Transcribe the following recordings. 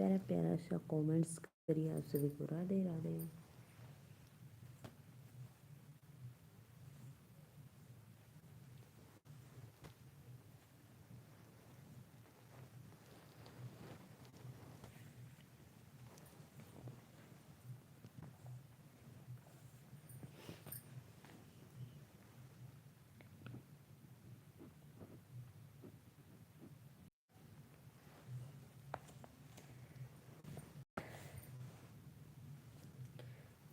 प्यारा प्यारा सा कमेंट्स करिए। आप सभी को राधे राधे।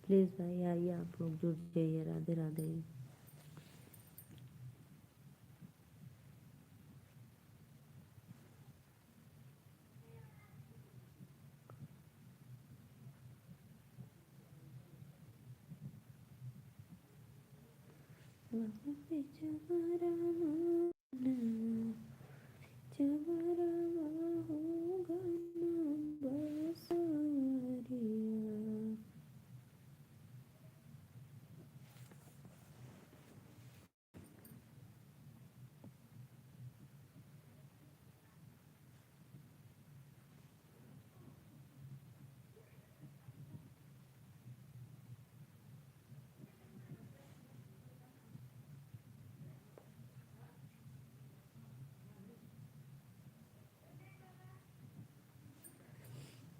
प्लीज़ भाई आइए, आप लोग जुड़ जाइए। राधे राधे।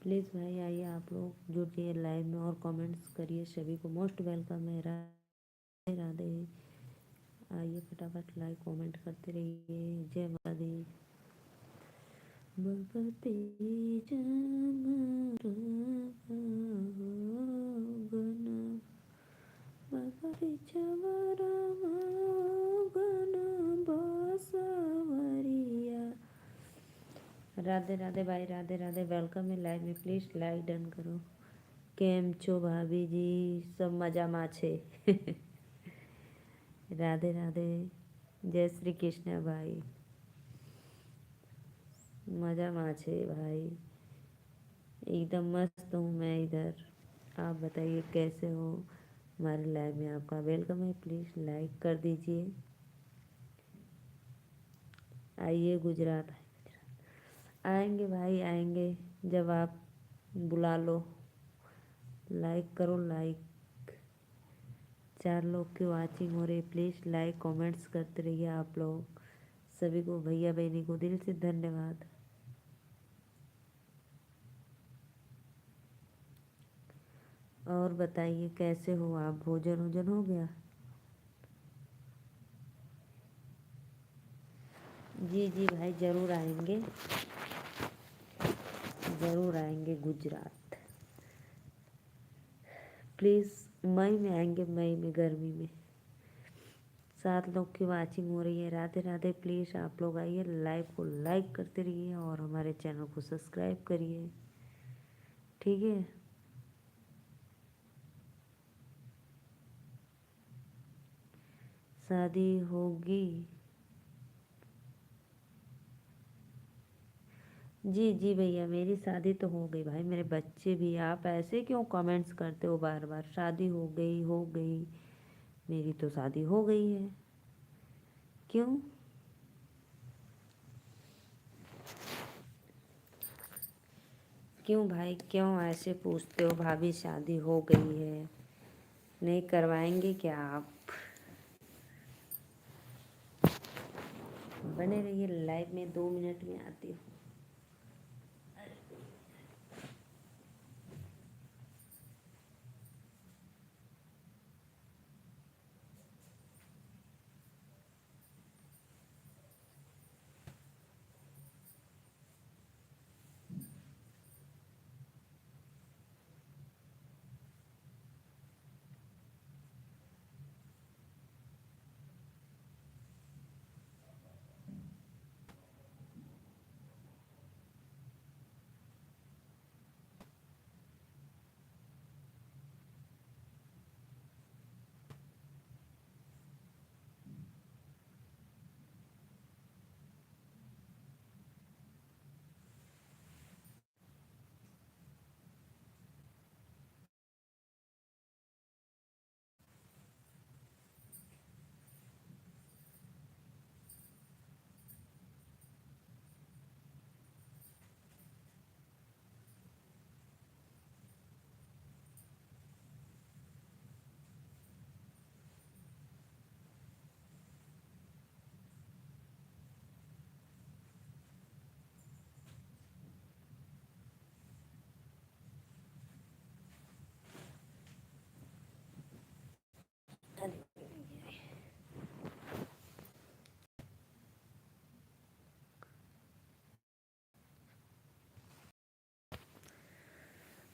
प्लीज़ भाई आइए, आप लोग जुड़िए लाइव में और कमेंट्स करिए। सभी को मोस्ट वेलकम है। राधे राधे। आइए फटाफट लाइक कमेंट करते रहिए। जय माता दी। बाबा तेज बाबा बसवरिया। राधे राधे भाई, राधे राधे। वेलकम है लाइव में। प्लीज़ लाइक डन करो। केम छो भाभी जी? सब मजा में छे। राधे राधे। जय श्री कृष्ण भाई। मजा में छे भाई, एकदम मस्त हूँ मैं इधर। आप बताइए कैसे हो? हमारे लाइव में आपका वेलकम है। प्लीज़ लाइक कर दीजिए। आइए गुजरात। आएंगे भाई आएंगे, जब आप बुला लो। लाइक करो लाइक। 4 लोग की वॉचिंग हो रही। प्लीज़ लाइक कमेंट्स करते रहिए आप लोग। सभी को, भैया बहनी को दिल से धन्यवाद। और बताइए कैसे हो आप? भोजन वोजन हो गया? जी जी भाई, ज़रूर आएंगे, ज़रूर आएंगे गुजरात। प्लीज़ मई में आएंगे, मई में, गर्मी में। 7 लोग की वॉचिंग हो रही है। राधे राधे। प्लीज़ आप लोग आइए, लाइव को लाइक करते रहिए और हमारे चैनल को सब्सक्राइब करिए। ठीक है। शादी होगी? जी जी भैया, मेरी शादी तो हो गई भाई, मेरे बच्चे भी। आप ऐसे क्यों कमेंट्स करते हो बार बार? शादी हो गई हो गई, मेरी तो शादी हो गई है। क्यों? क्यों भाई, क्यों ऐसे पूछते हो? भाभी शादी हो गई है, नहीं करवाएंगे क्या आप? बने रहिए लाइव में, 2 मिनट में आती हूँ।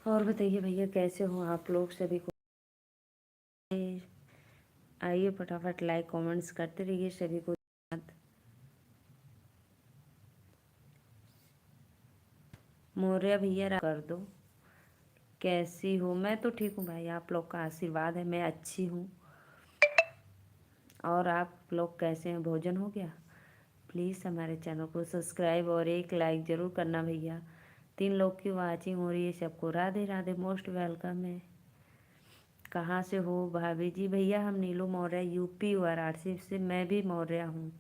और बताइए भैया कैसे हो आप लोग सभी को। आइए फटाफट लाइक कमेंट्स करते रहिए सभी को। मौर्य भैया कर दो। कैसी हो? मैं तो ठीक हूँ भाई, आप लोग का आशीर्वाद है, मैं अच्छी हूँ। और आप लोग कैसे हैं? भोजन हो गया? प्लीज़ हमारे चैनल को सब्सक्राइब और एक लाइक ज़रूर करना भैया। 3 लोग की वाचिंग हो रही है, सबको राधे राधे, मोस्ट वेलकम है। कहाँ से हो भाभी जी? भैया हम नीलू मौर्य, यूपी वाराणसी से, मैं भी मौर्य हूँ।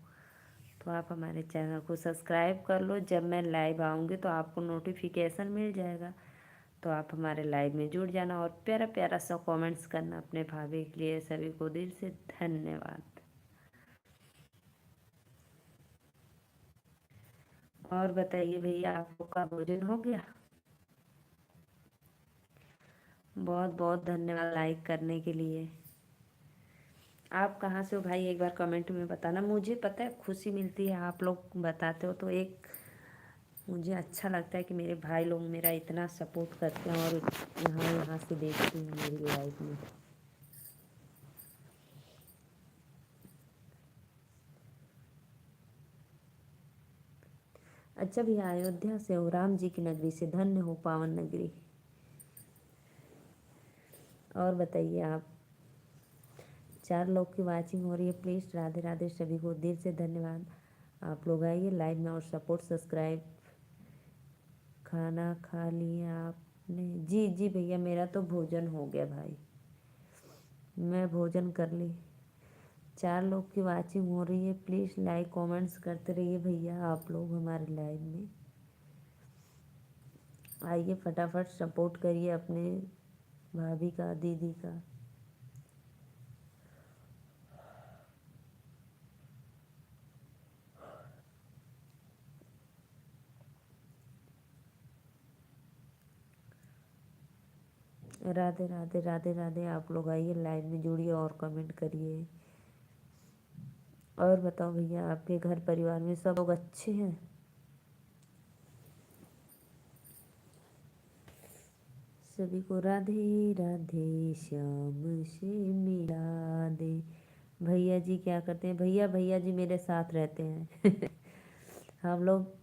तो आप हमारे चैनल को सब्सक्राइब कर लो, जब मैं लाइव आऊँगी तो आपको नोटिफिकेशन मिल जाएगा। तो आप हमारे लाइव में जुड़ जाना और प्यारा प्यारा सा कमेंट्स करना अपने भाभी के लिए। सभी को दिल से धन्यवाद। और बताइए भैया आप लोग का भोजन हो गया? बहुत बहुत धन्यवाद लाइक करने के लिए। आप कहाँ से हो भाई? एक बार कमेंट में बताना, मुझे पता है खुशी मिलती है, आप लोग बताते हो तो एक मुझे अच्छा लगता है कि मेरे भाई लोग मेरा इतना सपोर्ट करते हैं और यहाँ यहाँ से देखते हैं मेरी लाइफ में। अच्छा भैया, अयोध्या से हो, राम जी की नगरी से, धन्य हो पावन नगरी। और बताइए आप। 4 लोग की वाचिंग हो रही है, प्लीज़ राधे राधे, सभी को दिल से धन्यवाद। आप लोग आइए लाइव में और सपोर्ट सब्सक्राइब। खाना खा लिया आपने? जी जी भैया, मेरा तो भोजन हो गया भाई, मैं भोजन कर ली। 4 लोग की वाचिंग हो रही है, प्लीज़ लाइक कमेंट्स करते रहिए भैया आप लोग हमारे लाइव में। आइए फटाफट सपोर्ट करिए अपने भाभी का, दीदी का। राधे राधे राधे राधे। आप लोग आइए लाइव में जुड़िए और कमेंट करिए। और बताओ भैया, आपके घर परिवार में सब लोग अच्छे हैं? सभी को राधे राधे, श्याम से मिला दे। भैया जी क्या करते हैं? भैया भैया जी मेरे साथ रहते हैं। हम लोग,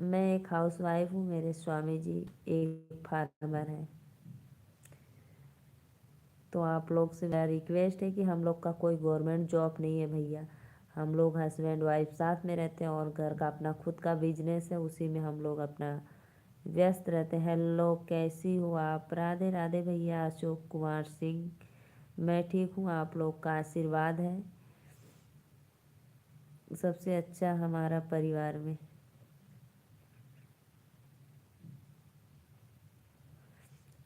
मैं एक हाउसवाइफ हूँ, मेरे स्वामी जी एक फार्मर हैं। तो आप लोग से मेरा रिक्वेस्ट है कि हम लोग का कोई गवर्नमेंट जॉब नहीं है भैया। हम लोग हस्बैंड वाइफ साथ में रहते हैं और घर का अपना खुद का बिजनेस है, उसी में हम लोग अपना व्यस्त रहते हैं। हेलो, कैसी हो आप? राधे राधे भैया। अशोक कुमार सिंह, मैं ठीक हूँ, आप लोग का आशीर्वाद है, सबसे अच्छा हमारा परिवार में।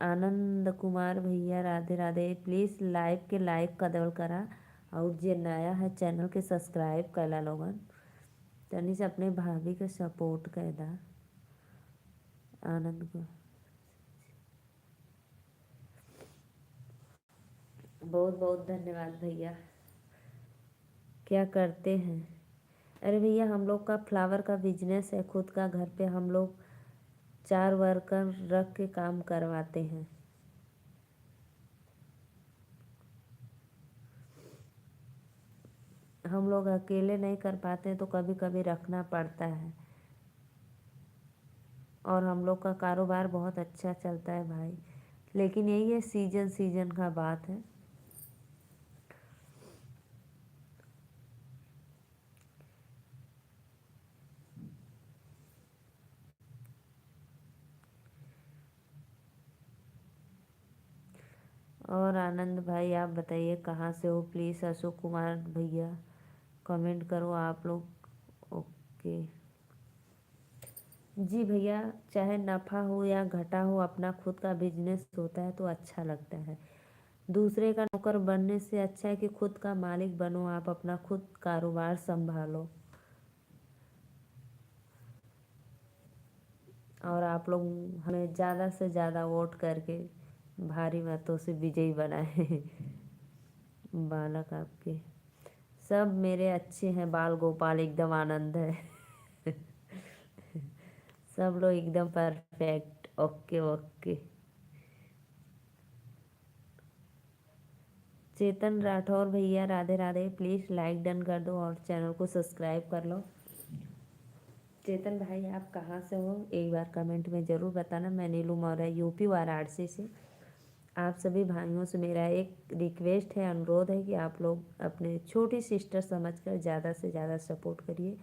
आनंद कुमार भैया राधे राधे। प्लीज़ लाइव के लाइक का दबल करा और जे नया है चैनल के सब्सक्राइब कला लोगन, तनी से अपने भाभी के सपोर्ट कर दा। आनंद को बहुत बहुत धन्यवाद भैया। क्या करते हैं? अरे भैया हम लोग का फ्लावर का बिजनेस है खुद का, घर पे हम लोग 4 वर्कर रख के काम करवाते हैं। हम लोग अकेले नहीं कर पाते हैं तो कभी कभी रखना पड़ता है। और हम लोग का कारोबार बहुत अच्छा चलता है भाई, लेकिन यही है सीजन सीजन का बात है। और आनंद भाई आप बताइए कहाँ से हो? प्लीज़ अशोक कुमार भैया कमेंट करो आप लोग। ओके जी भैया, चाहे नफ़ा हो या घाटा हो, अपना खुद का बिजनेस होता है तो अच्छा लगता है। दूसरे का नौकर बनने से अच्छा है कि खुद का मालिक बनो, आप अपना खुद कारोबार संभालो। और आप लोग हमें ज़्यादा से ज़्यादा वोट करके भारी मतों से विजयी बनाए। बालक आपके सब मेरे अच्छे हैं, बाल गोपाल एकदम आनंद है। सब लोग एकदम परफेक्ट, ओके ओके। चेतन राठौर भैया Radhe Radhe, please like done कर दो और चैनल को सब्सक्राइब कर लो। चेतन भाई आप कहाँ से हो एक बार कमेंट में ज़रूर बताना। मैं नीलू मौर्य यूपी वाराणसी से। आप सभी भाइयों से मेरा एक रिक्वेस्ट है, अनुरोध है कि आप लोग अपने छोटी सिस्टर समझकर ज़्यादा से ज़्यादा सपोर्ट करिए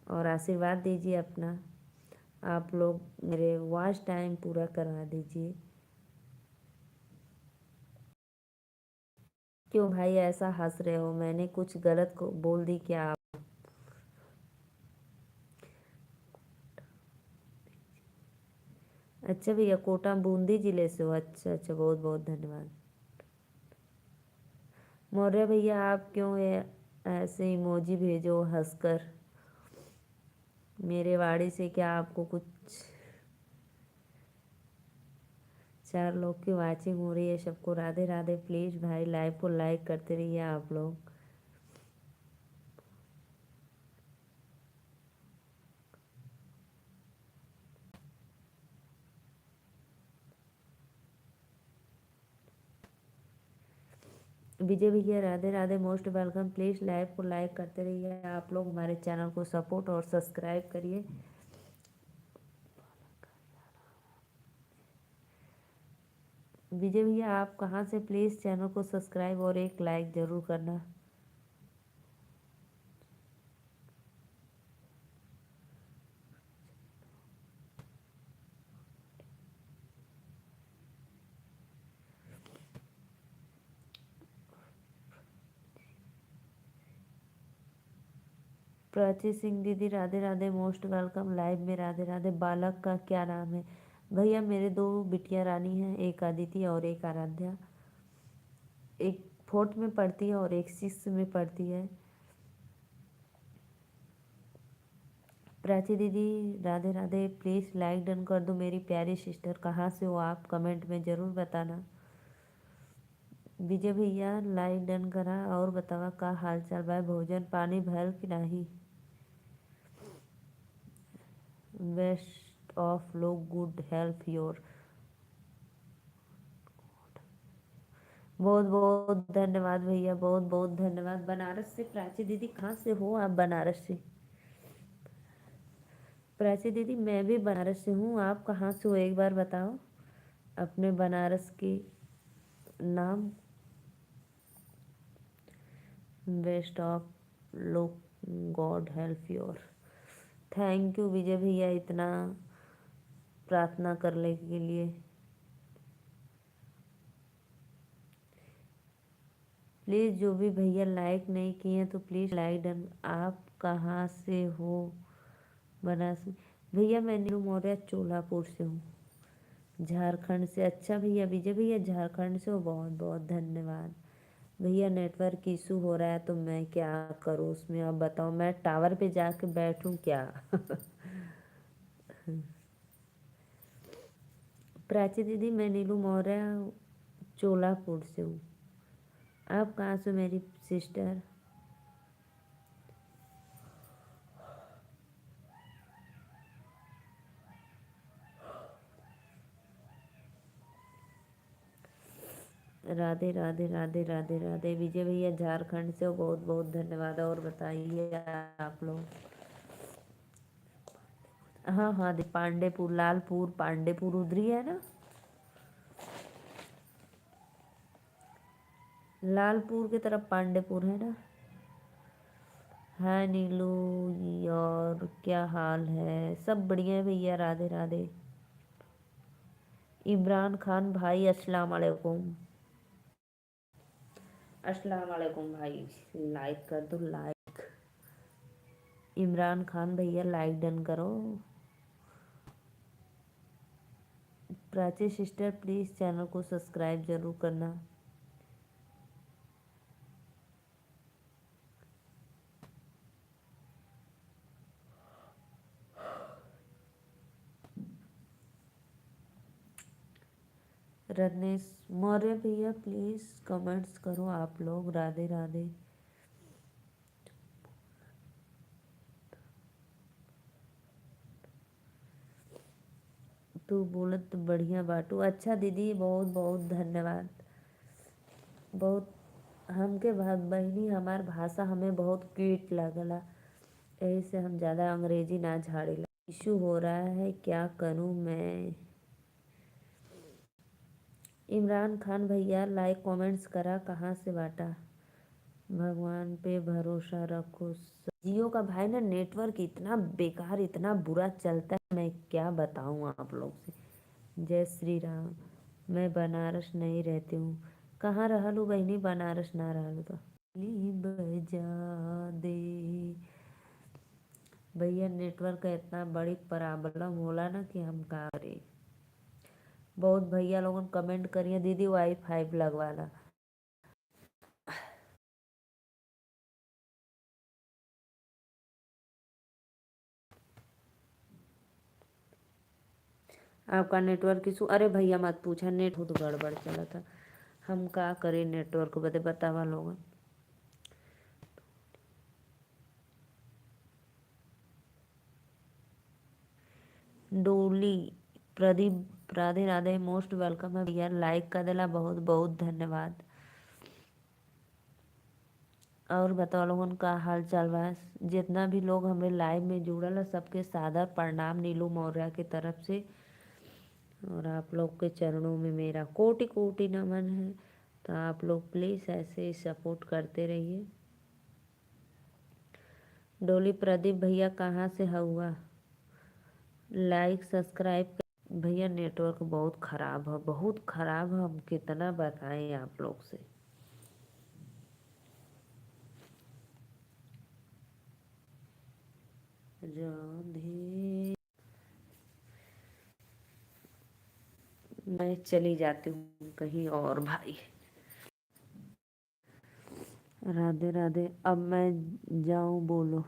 और आशीर्वाद दीजिए अपना। आप लोग मेरे वॉच टाइम पूरा करवा दीजिए। क्यों भाई ऐसा हंस रहे हो? मैंने कुछ गलत को बोल दी क्या? अच्छा भैया, कोटा बूंदी जिले से हो? अच्छा अच्छा, बहुत बहुत धन्यवाद। मौर्य भैया आप क्यों ऐसे इमोजी भेजो हंसकर? मेरे वाड़ी से क्या आपको कुछ? 4 लोग की वाचिंग हो रही है। सबको राधे राधे। प्लीज़ भाई लाइव को लाइक करते रहिए आप लोग। विजय भैया Radhe Radhe, most welcome. Please live को लाइक करते रहिए आप लोग। हमारे चैनल को सपोर्ट और सब्सक्राइब करिए। विजय भैया आप कहाँ से? प्लीज़ चैनल को सब्सक्राइब और एक लाइक ज़रूर करना। प्राची सिंह दीदी Radhe Radhe, most welcome live में। राधे राधे। बालक का क्या नाम है? भैया मेरे 2 बिटिया रानी हैं, एक अदिति और एक आराध्या। एक 4th में पढ़ती है और एक 6th में पढ़ती है। प्राची दीदी Radhe Radhe, please like done कर दो मेरी प्यारी सिस्टर। कहाँ से हो आप? कमेंट में ज़रूर बताना। विजय भैया लाइक डन करा और बतावा का हाल चाल बा? भोजन पानी भल कि नहीं? बेस्ट ऑफ लोग गुड हेल्थ योर। बहुत बहुत धन्यवाद भैया, बहुत बहुत धन्यवाद। बनारस से प्राची दीदी, कहाँ से हो आप? बनारस से? प्राची दीदी मैं भी बनारस से हूँ। आप कहाँ से हो एक बार बताओ अपने बनारस की नाम। Best of luck, God help your. Thank you Vijay भैया इतना प्रार्थना करने के लिए। प्लीज़ जो भी भैया लाइक नहीं किए हैं तो प्लीज़ लाइक डन। आप कहाँ से हो? बनारस में? भैया मैं नीलू मौर्य चोलापुर से हूँ, झारखंड से। अच्छा भैया विजय भैया झारखंड से हो, बहुत बहुत धन्यवाद। भैया नेटवर्क इशू हो रहा है तो मैं क्या करूँ उसमें? अब बताओ मैं टावर पे जाके बैठूँ क्या? प्राची दीदी मैं नीलू मौर्य चोलापुर से हूँ। आप कहाँ से मेरी सिस्टर? राधे राधे राधे राधे राधे। विजय भैया झारखंड से हो, बहुत बहुत धन्यवाद। और बताइए आप लोग। हाँ हाँ पांडेपुर, लालपुर पांडेपुर उधर ही है ना? लालपुर की तरफ पांडेपुर है ना? हाँ नीलू, और क्या हाल है? सब बढ़िया है भैया, राधे राधे। इमरान खान भाई अस्सलाम वालेकुम। अस्सलाम वालेकुम भाई, लाइक कर दो लाइक। इमरान खान भैया लाइक डन करो। प्राची सिस्टर प्लीज़ चैनल को सब्सक्राइब ज़रूर करना। रत्नेश मौर्य भैया प्लीज़ कमेंट्स करो आप लोग। राधे राधे। तू बोलत बढ़िया बाटू। अच्छा दीदी बहुत बहुत धन्यवाद। बहुत हमके बहिनी हमार भाषा हमें बहुत क्यूट लगला, यही से हम ज़्यादा अंग्रेजी ना झाड़ीला। इशू हो रहा है, क्या करूं मैं। इमरान खान भैया लाइक कमेंट्स करा, कहाँ से बाटा। भगवान पे भरोसा रखो। जियो का भाई ना नेटवर्क इतना बेकार इतना बुरा चलता है, मैं क्या बताऊं आप लोग से। जय श्री राम। मैं बनारस नहीं रहती हूँ। कहाँ रहलू बहनी, बनारस ना रहलू तो बजा दे। भैया नेटवर्क का इतना बड़ी प्रॉब्लम होला ना कि हम का करें। बहुत भैया लोगन कमेंट करिए दीदी वाईफाई लगवाला। आपका नेटवर्क इशू, अरे भैया मत पूछा, नेट खुद गड़बड़ चला था। हम का करें नेटवर्क बदे बतावा लोगन। डोली प्रदीप राधे राधे, मोस्ट वेलकम है भैया। लाइक कर देला, बहुत बहुत धन्यवाद। और बताओ लोगन का हाल चाल बा। जितना भी लोग हमारे लाइव में जुड़ल है सबके सादर प्रणाम नीलू मौर्य की तरफ से। और आप लोग के चरणों में मेरा कोटि कोटि नमन है। तो आप लोग प्लीज़ ऐसे ही सपोर्ट करते रहिए। डोली प्रदीप भैया कहाँ से हुआ, लाइक सब्सक्राइब। भैया नेटवर्क बहुत ख़राब है, बहुत ख़राब है, हम कितना बताएं आप लोग से। राधे, मैं चली जाती हूँ कहीं और भाई। राधे राधे, अब मैं जाऊँ बोलो।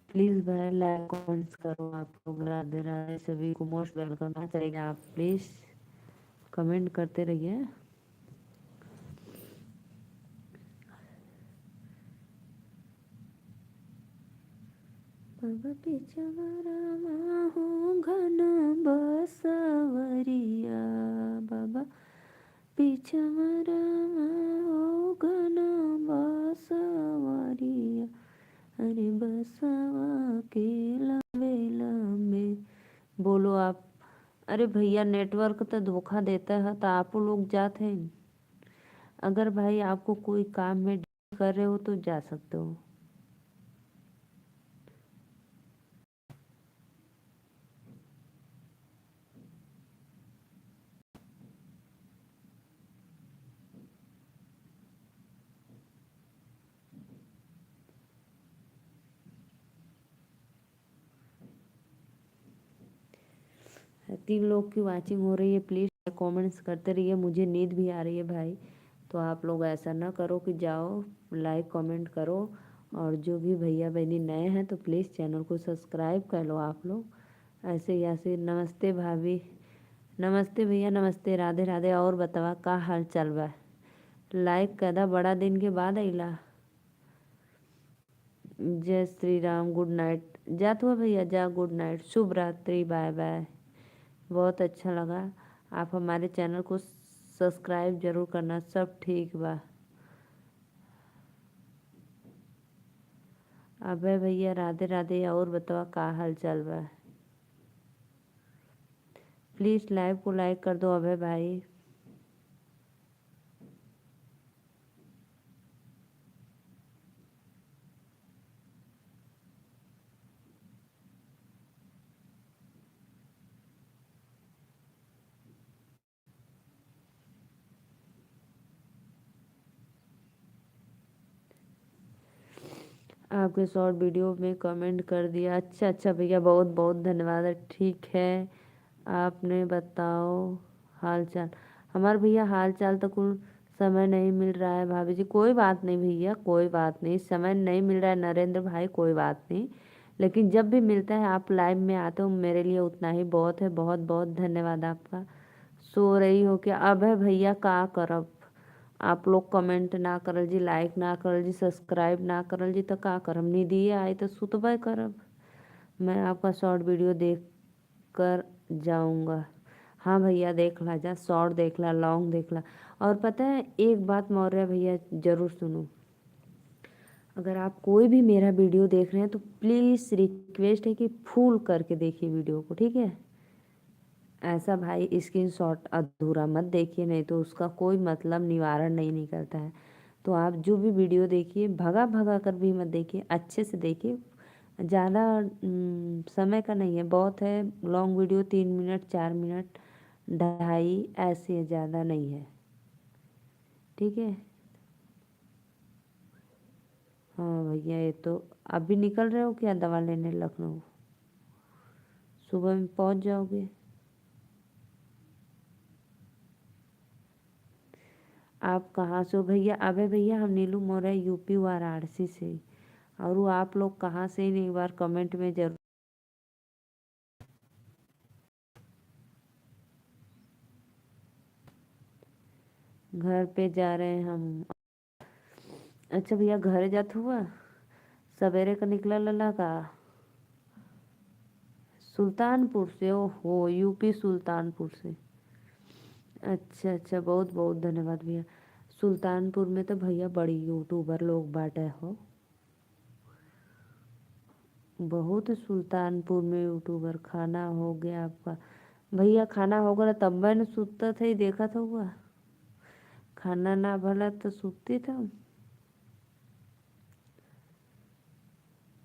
प्लीज़ भाई लाइक कमेंट्स करो आप लोग। राधे राधे, सभी को मोस्ट वेलकम। ना चलेगा, आप प्लीज़ कमेंट करते रहिए। बाबा पिछवाड़ा हूँ घन बसवरिया, बाबा पिछवाड़ा हो घन बसवरिया, अरे बसवा के लंबे लंबे। बोलो आप। अरे भैया नेटवर्क तो धोखा देता है, तो आप लोग जाते हैं। अगर भाई आपको कोई काम में कर रहे हो तो जा सकते हो। तीन लोग की वाचिंग हो रही है, प्लीज़ कमेंट्स करते रहिए। मुझे नींद भी आ रही है भाई, तो आप लोग ऐसा ना करो कि जाओ लाइक कमेंट करो। और जो भी भैया बहनी नए हैं तो प्लीज़ चैनल को सब्सक्राइब कर लो आप लोग। ऐसे ही ऐसे। नमस्ते भाभी, नमस्ते भैया, नमस्ते। राधे राधे। और बतावा का हाल चल बा। लाइक कदा बड़ा दिन के बाद अइला। जय श्री राम, गुड नाइट। जात हुआ भैया, जा, गुड नाइट, शुभ रात्रि, बाय बाय। बहुत अच्छा लगा। आप हमारे चैनल को सब्सक्राइब जरूर करना। सब ठीक बा। अभय भैया राधे राधे। और बतावा का हाल चाल बा। प्लीज़ लाइव को लाइक कर दो अभय भाई। आपके शॉर्ट वीडियो में कमेंट कर दिया। अच्छा अच्छा भैया, बहुत बहुत धन्यवाद। ठीक है, आपने बताओ हाल चाल। हमारे भैया हाल चाल तो कुल समय नहीं मिल रहा है भाभी जी। कोई बात नहीं भैया, कोई बात नहीं, समय नहीं मिल रहा है नरेंद्र भाई, कोई बात नहीं। लेकिन जब भी मिलता है आप लाइव में आते हो, मेरे लिए उतना ही बहुत है। बहुत बहुत धन्यवाद आपका। सो रही हो क्या? अब है भैया का करब, आप लोग कमेंट ना करल जी, लाइक ना करल जी, सब्सक्राइब ना करल जी, तो का करब? निदिए आई तो सुतबे करब। मैं आपका शॉर्ट वीडियो देख कर जाऊंगा। हाँ भैया देख ला जा, शॉर्ट देख ला, लॉन्ग देख ला। और पता है एक बात मौर्य भैया जरूर सुनो, अगर आप कोई भी मेरा वीडियो देख रहे हैं तो प्लीज़ रिक्वेस्ट है कि फुल करके देखिए वीडियो को, ठीक है? ऐसा भाई स्क्रीनशॉट अधूरा मत देखिए, नहीं तो उसका कोई मतलब निवारण नहीं निकलता है। तो आप जो भी वीडियो देखिए भगा भगा कर भी मत देखिए, अच्छे से देखिए। ज़्यादा समय का नहीं है, बहुत है लॉन्ग वीडियो, 3 मिनट 4 मिनट 2.5 ऐसे है, ज़्यादा नहीं है, ठीक है? हाँ भैया ये तो अभी निकल रहे हो क्या दवा लेने लखनऊ? सुबह में पहुंच जाओगे? आप कहाँ से हो भैया? अबे भैया हम नीलू मौर्य यूपी वाराणसी से। और वो आप लोग कहाँ से, इन एक बार कमेंट में जरूर। घर पे जा रहे हैं हम। अच्छा भैया घर जात हुआ सवेरे का निकला लला का? सुल्तानपुर से? ओहो यूपी सुल्तानपुर से। अच्छा अच्छा, बहुत बहुत धन्यवाद भैया। सुल्तानपुर में तो भैया बड़ी यूट्यूबर लोग बाटे हो, बहुत सुल्तानपुर में यूट्यूबर। खाना हो गया आपका? भैया खाना होगा ना तब मैंने सुतता था ही देखा था हुआ। खाना ना भला तो सुतती था।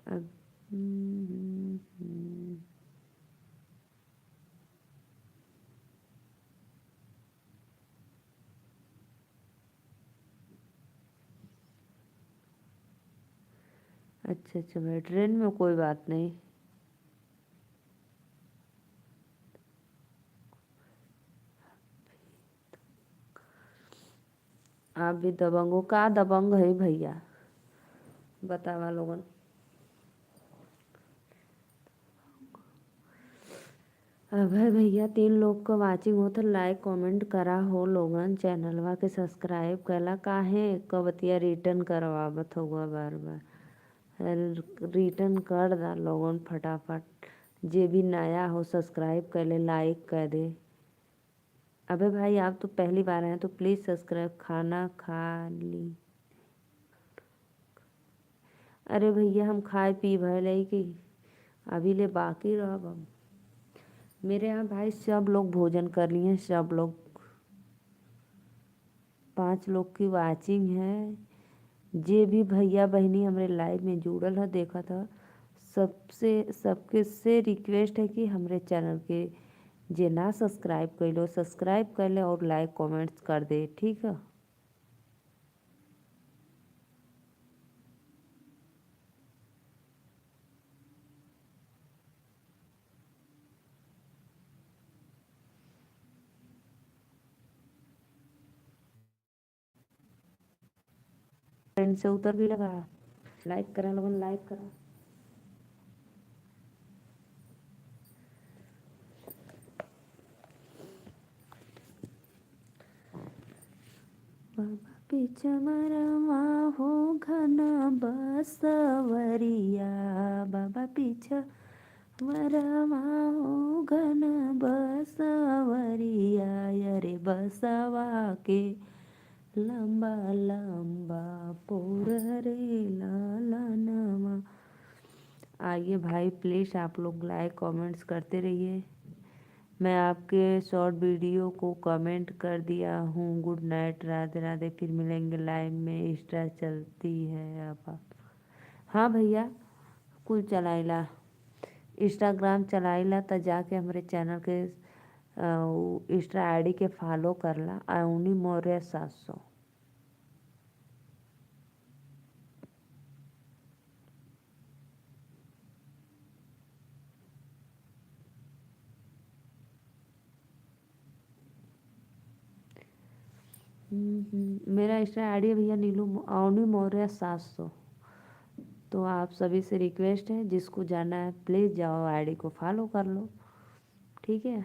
अब अच्छा अच्छा भाई, ट्रेन में कोई बात नहीं। आप भी दबंग हो का? दबंग है भैया बतावा लोगन। अब है भैया 3 लोग का वाचिंग हो तो लाइक कमेंट करा हो लोगन, चैनलवा के सब्सक्राइब कला काहे कवतिया रिटर्न करवावत होगा बार बार। रिटर्न कर दा लोगन फटाफट। जे भी नया हो सब्सक्राइब कर ले, लाइक कर दे। अबे भाई आप तो पहली बार हैं तो प्लीज़ सब्सक्राइब। खाना खा ली? अरे भैया हम खाए पी भले कि अभी ले बाकी रह हम। मेरे यहाँ भाई सब लोग भोजन कर लिए, सब लोग। 5 लोग की वाचिंग है। जे भी भैया बहनी हमारे लाइव में जुड़ल है देखा था, सबसे सबके से रिक्वेस्ट है कि हमारे चैनल के जे ना सब्सक्राइब कर लो सब्सक्राइब कर ले और लाइक कमेंट्स कर दे, ठीक है? ट्रेन से उतर भी लगा। लाइक करा लोगन, लाइक करा। बाबा पिछमरवा हो घना बसवरिया, बाबा पीछा मरवा हो घना बसवरिया, अरे बसवा के लंबा लंबा पोर रे लाला नवा। आइए भाई प्लीज़ आप लोग लाइक कमेंट्स करते रहिए। मैं आपके शॉर्ट वीडियो को कमेंट कर दिया हूँ। गुड नाइट, राधे राधे, फिर मिलेंगे लाइव में। इंस्टा चलती है आप? हाँ भैया कुल चलाइला, इंस्टाग्राम चलाइला तो जाके हमारे चैनल के इंस्टा आईडी के फॉलो करला, अवनी मौर्य 700। मेरा इंस्टा आईडी है भैया नीलू अवनी मौर्य 700। तो आप सभी से रिक्वेस्ट है, जिसको जाना है प्लीज़ जाओ, आईडी को फॉलो कर लो, ठीक है।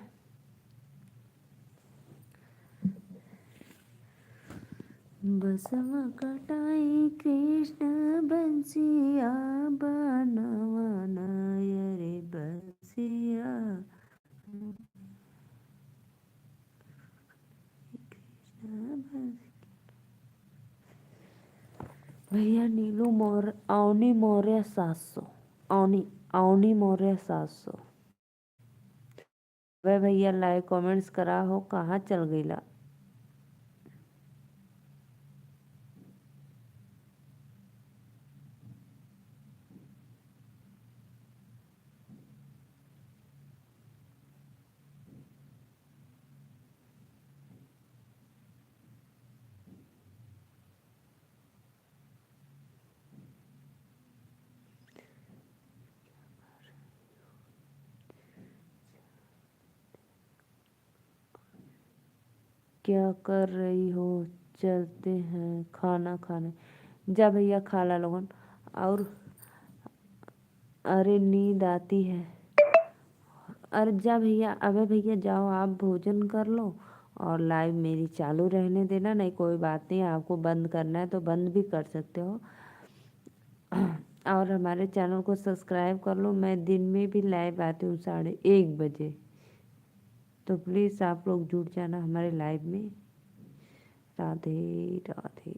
बसवा कटाई कृष्ण बंसिया बनवाना रे बंसिया भैया नीलू मौर्य, अवनी मौर्य 700, अवनी अवनी मौर्य 700। वह भैया लाइक कमेंट्स करा हो, कहाँ चल गईला। क्या कर रही हो? चलते हैं खाना खाने। जा भैया खा ला लोगन। और अरे नींद आती है। अरे जा भैया, अबे भैया जाओ, आप भोजन कर लो और लाइव मेरी चालू रहने देना। नहीं कोई बात नहीं, आपको बंद करना है तो बंद भी कर सकते हो। और हमारे चैनल को सब्सक्राइब कर लो। मैं दिन में भी लाइव आती हूँ 1:30 बजे, तो प्लीज़ आप लोग जुड़ जाना हमारे लाइव में। राधे राधे।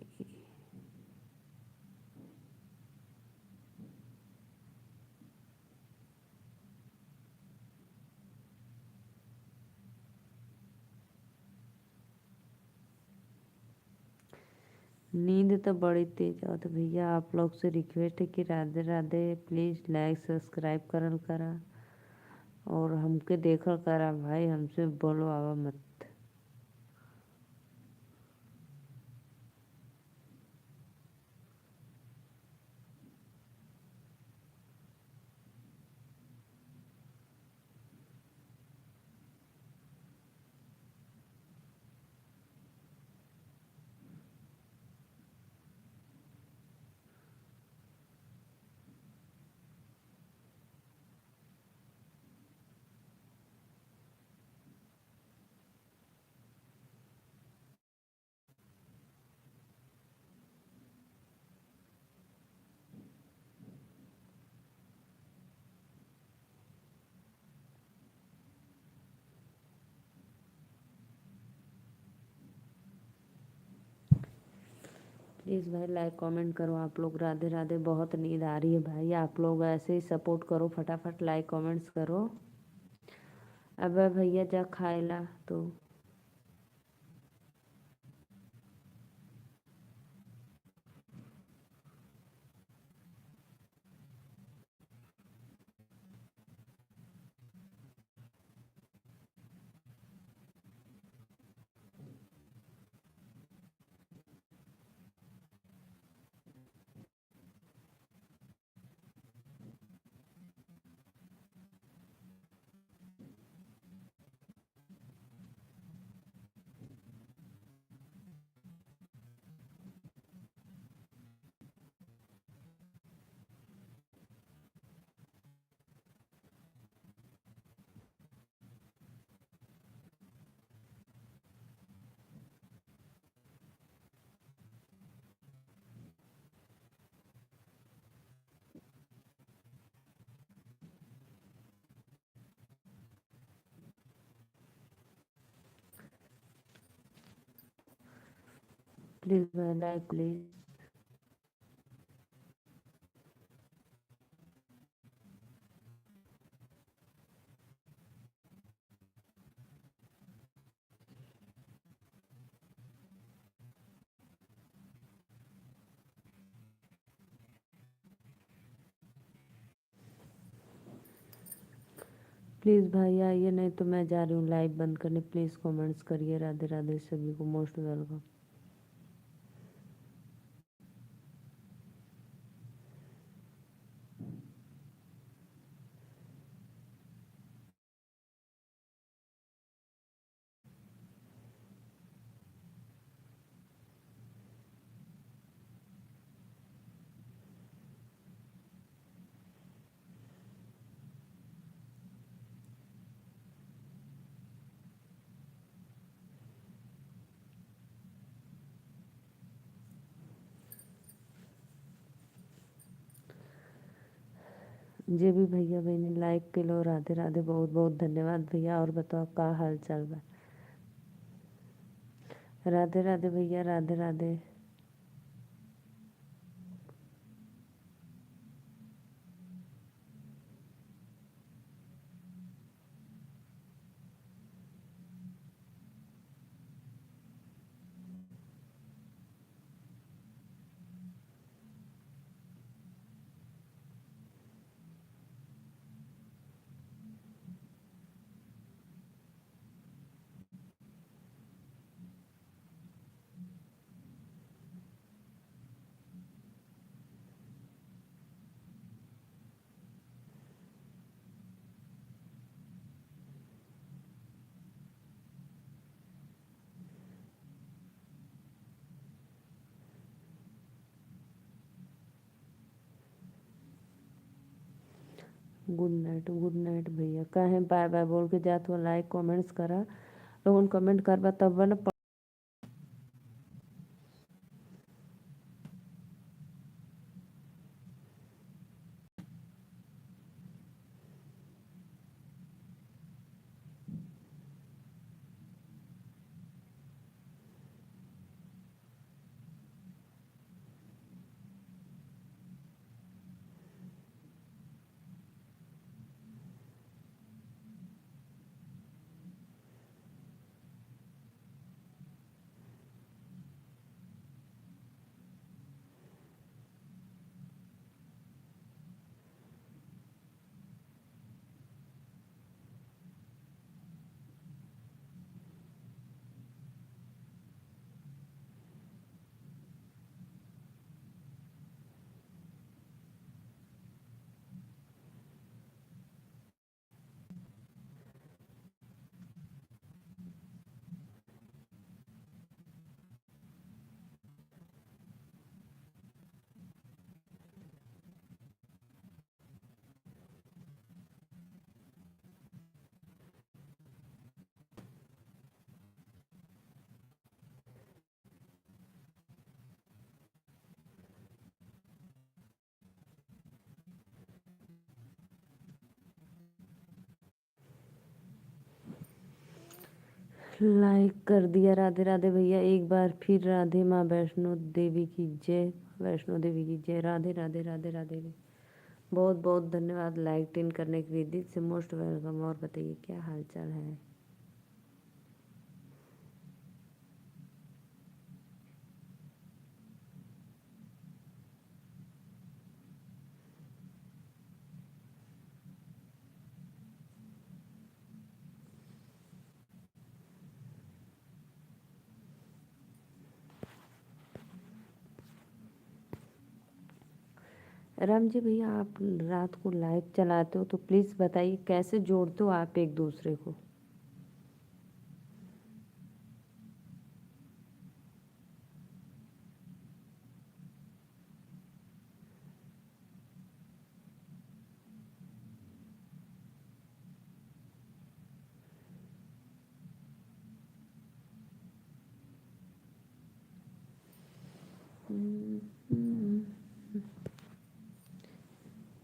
नींद तो बड़ी तेज आवत भैया। आप लोग से रिक्वेस्ट है कि Radhe Radhe please like subscribe करल करा और हमके देखल करा भाई, हमसे बोलो आवा मत। प्लीज़ भाई लाइक कमेंट करो आप लोग। राधे राधे। बहुत नींद आ रही है भाई, आप लोग ऐसे ही सपोर्ट करो, फटाफट लाइक कमेंट्स करो। अब भैया जा खाएला तो। प्लीज़ भाई लाइक प्लीज़। प्लीज़ भाई आइए, नहीं तो मैं जा रही हूँ लाइव बंद करने। प्लीज़ कमेंट्स करिए। राधे राधे सभी को, मोस्ट वेलकम। जे भी भैया बहनी लाइक के लो, राधे राधे, बहुत बहुत धन्यवाद भैया। और बताओ का हाल चाल बा? राधे राधे भैया, राधे राधे। गुड नाइट भैया। काहे बाय बाय बोल के जात हो? लाइक कमेंट्स करा लोगन, कमेंट करबा तब न। लाइक कर दिया। राधे राधे भैया। एक बार फिर राधे माँ वैष्णो देवी की जय, वैष्णो देवी की जय। राधे राधे राधे राधे। बहुत बहुत धन्यवाद लाइक टिन करने के लिए। दिल से मोस्ट वेलकम। और बताइए क्या हाल चाल है? राम जी भैया, आप रात को लाइव चलाते हो तो प्लीज़ बताइए कैसे जोड़ते हो आप एक दूसरे को?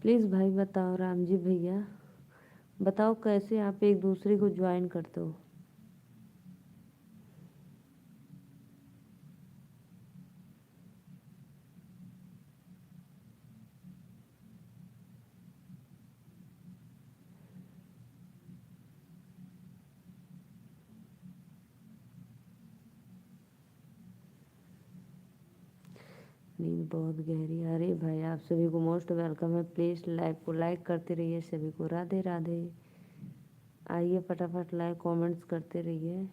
प्लीज़ भाई बताओ। राम जी भैया बताओ कैसे आप एक दूसरे को ज्वाइन करते हो? नींद बहुत गहरी आ रही है भाई। आप सभी को मोस्ट वेलकम है। प्लीज़ लाइक को लाइक करते रहिए। सभी को राधे राधे। आइए फटाफट लाइक कमेंट्स करते रहिए।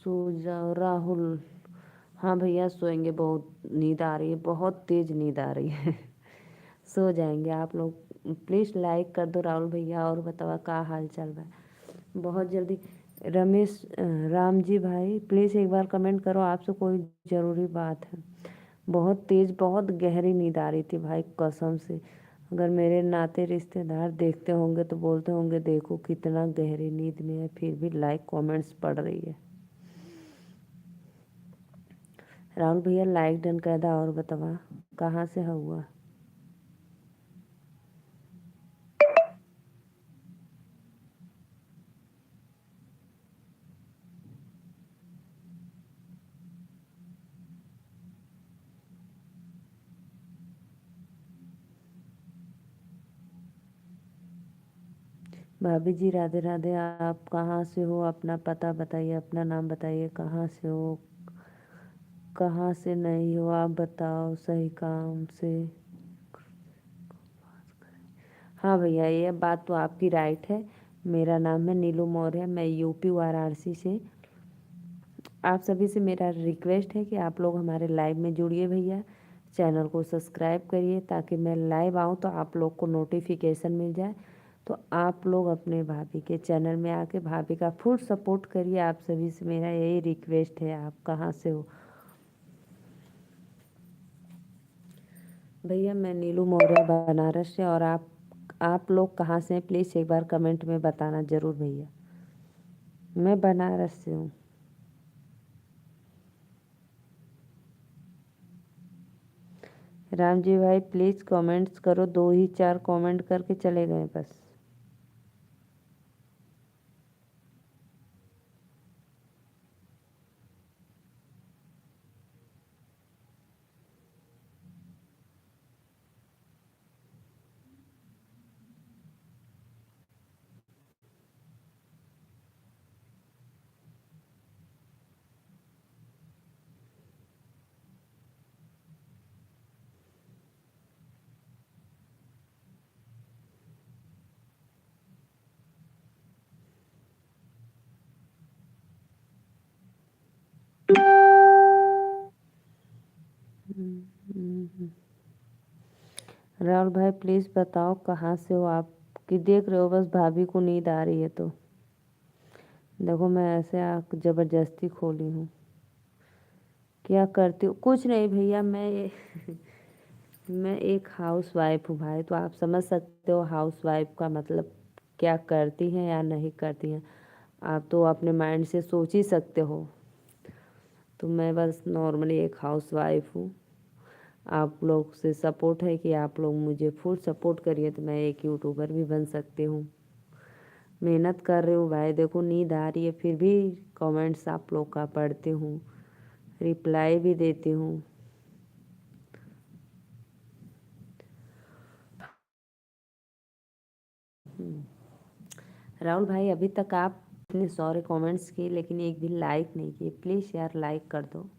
सो जाओ राहुल। हाँ भैया सोएंगे, बहुत नींद आ रही है, बहुत तेज नींद आ रही है। सो जाएंगे आप लोग। प्लीज़ लाइक कर दो राहुल भैया, और बताओ क्या हाल चल रहा है बहुत जल्दी। रमेश राम जी भाई प्लीज़ एक बार कमेंट करो, आपसे कोई ज़रूरी बात है। बहुत तेज़ बहुत गहरी नींद आ रही थी भाई कसम से। अगर मेरे नाते रिश्तेदार देखते होंगे तो बोलते होंगे देखो कितना गहरी नींद में है, फिर भी लाइक कमेंट्स पढ़ रही है। राहुल भैया लाइक डन कर दा, और बतावा कहाँ से हुआ। भाभी जी राधे राधे। आप कहाँ से हो, अपना पता बताइए, अपना नाम बताइए, कहाँ से हो, कहाँ से नहीं हो आप बताओ, सही काम से। हाँ भैया ये बात तो आपकी राइट है। मेरा नाम है नीलू मौर्य, मैं यूपी वाराणसी से। आप सभी से मेरा रिक्वेस्ट है कि आप लोग हमारे लाइव में जुड़िए भैया। चैनल को सब्सक्राइब करिए ताकि मैं लाइव आऊँ तो आप लोग को नोटिफिकेशन मिल जाए। तो आप लोग अपने भाभी के चैनल में आके भाभी का फुल सपोर्ट करिए। आप सभी से मेरा यही रिक्वेस्ट है। आप कहाँ से हो भैया? मैं नीलू मौर्य बनारस से। और आप लोग कहाँ से हैं प्लीज़ एक बार कमेंट में बताना ज़रूर भैया। मैं बनारस से हूँ। राम जी भाई प्लीज़ कमेंट्स करो, 2 ही 4 कमेंट करके चले गए बस। राहुल भाई प्लीज़ बताओ कहाँ से हो आप? कि देख रहे हो बस भाभी को नींद आ रही है तो देखो मैं ऐसे ज़बरदस्ती खोली हूँ। क्या करती हूँ कुछ नहीं भैया, मैं एक हाउस वाइफ हूँ भाई। तो आप समझ सकते हो हाउस वाइफ का मतलब क्या करती हैं या नहीं करती हैं। आप तो अपने माइंड से सोच ही सकते हो। तो मैं बस नॉर्मली एक हाउस वाइफ हूँ। आप लोग से सपोर्ट है कि आप लोग मुझे फुल सपोर्ट करिए तो मैं एक यूट्यूबर भी बन सकती हूँ। मेहनत कर रही हूँ भाई, देखो नींद आ रही है फिर भी कमेंट्स आप लोग का पढ़ती हूँ, रिप्लाई भी देती हूँ। राहुल भाई अभी तक आप इतने सारे कमेंट्स किए लेकिन एक भी लाइक नहीं किए। प्लीज़ यार लाइक कर दो।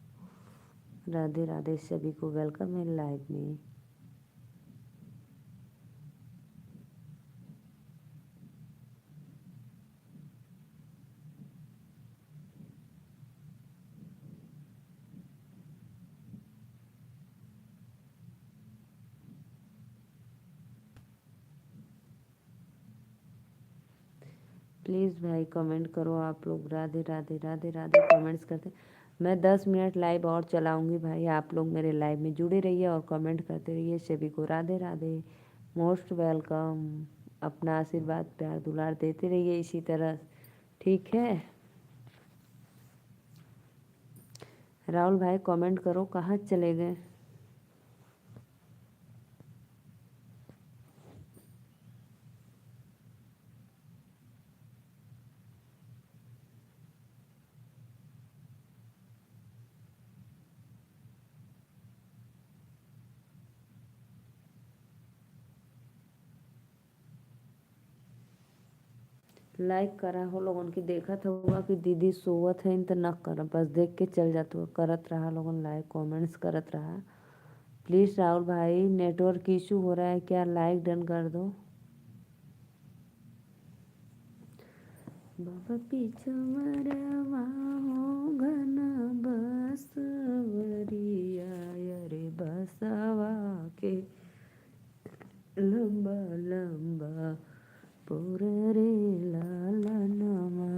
राधे राधे सभी को, वेलकम है लाइव में। प्लीज़ भाई कमेंट करो आप लोग। राधे राधे राधे राधे कमेंट्स करते। मैं 10 मिनट लाइव और चलाऊंगी भाई, आप लोग मेरे लाइव में जुड़े रहिए और कमेंट करते रहिए। सभी को राधे राधे, मोस्ट वेलकम। अपना आशीर्वाद प्यार दुलार देते रहिए इसी तरह, ठीक है। राहुल भाई कमेंट करो, कहाँ चले गए? लाइक करा हो लोगन की, देखा था हुआ कि दीदी सोवत है तो न कर, बस देख के चल जाते हुआ करत रहा लोगन, लाइक कमेंट्स करत रहा। प्लीज़ राहुल भाई नेटवर्क इशू हो रहा है क्या? लाइक डन कर दो। बाबा पीछे मरवा हो घन बसवरिया रे बसवा के लंबा लंबा पुर रे लालनमा।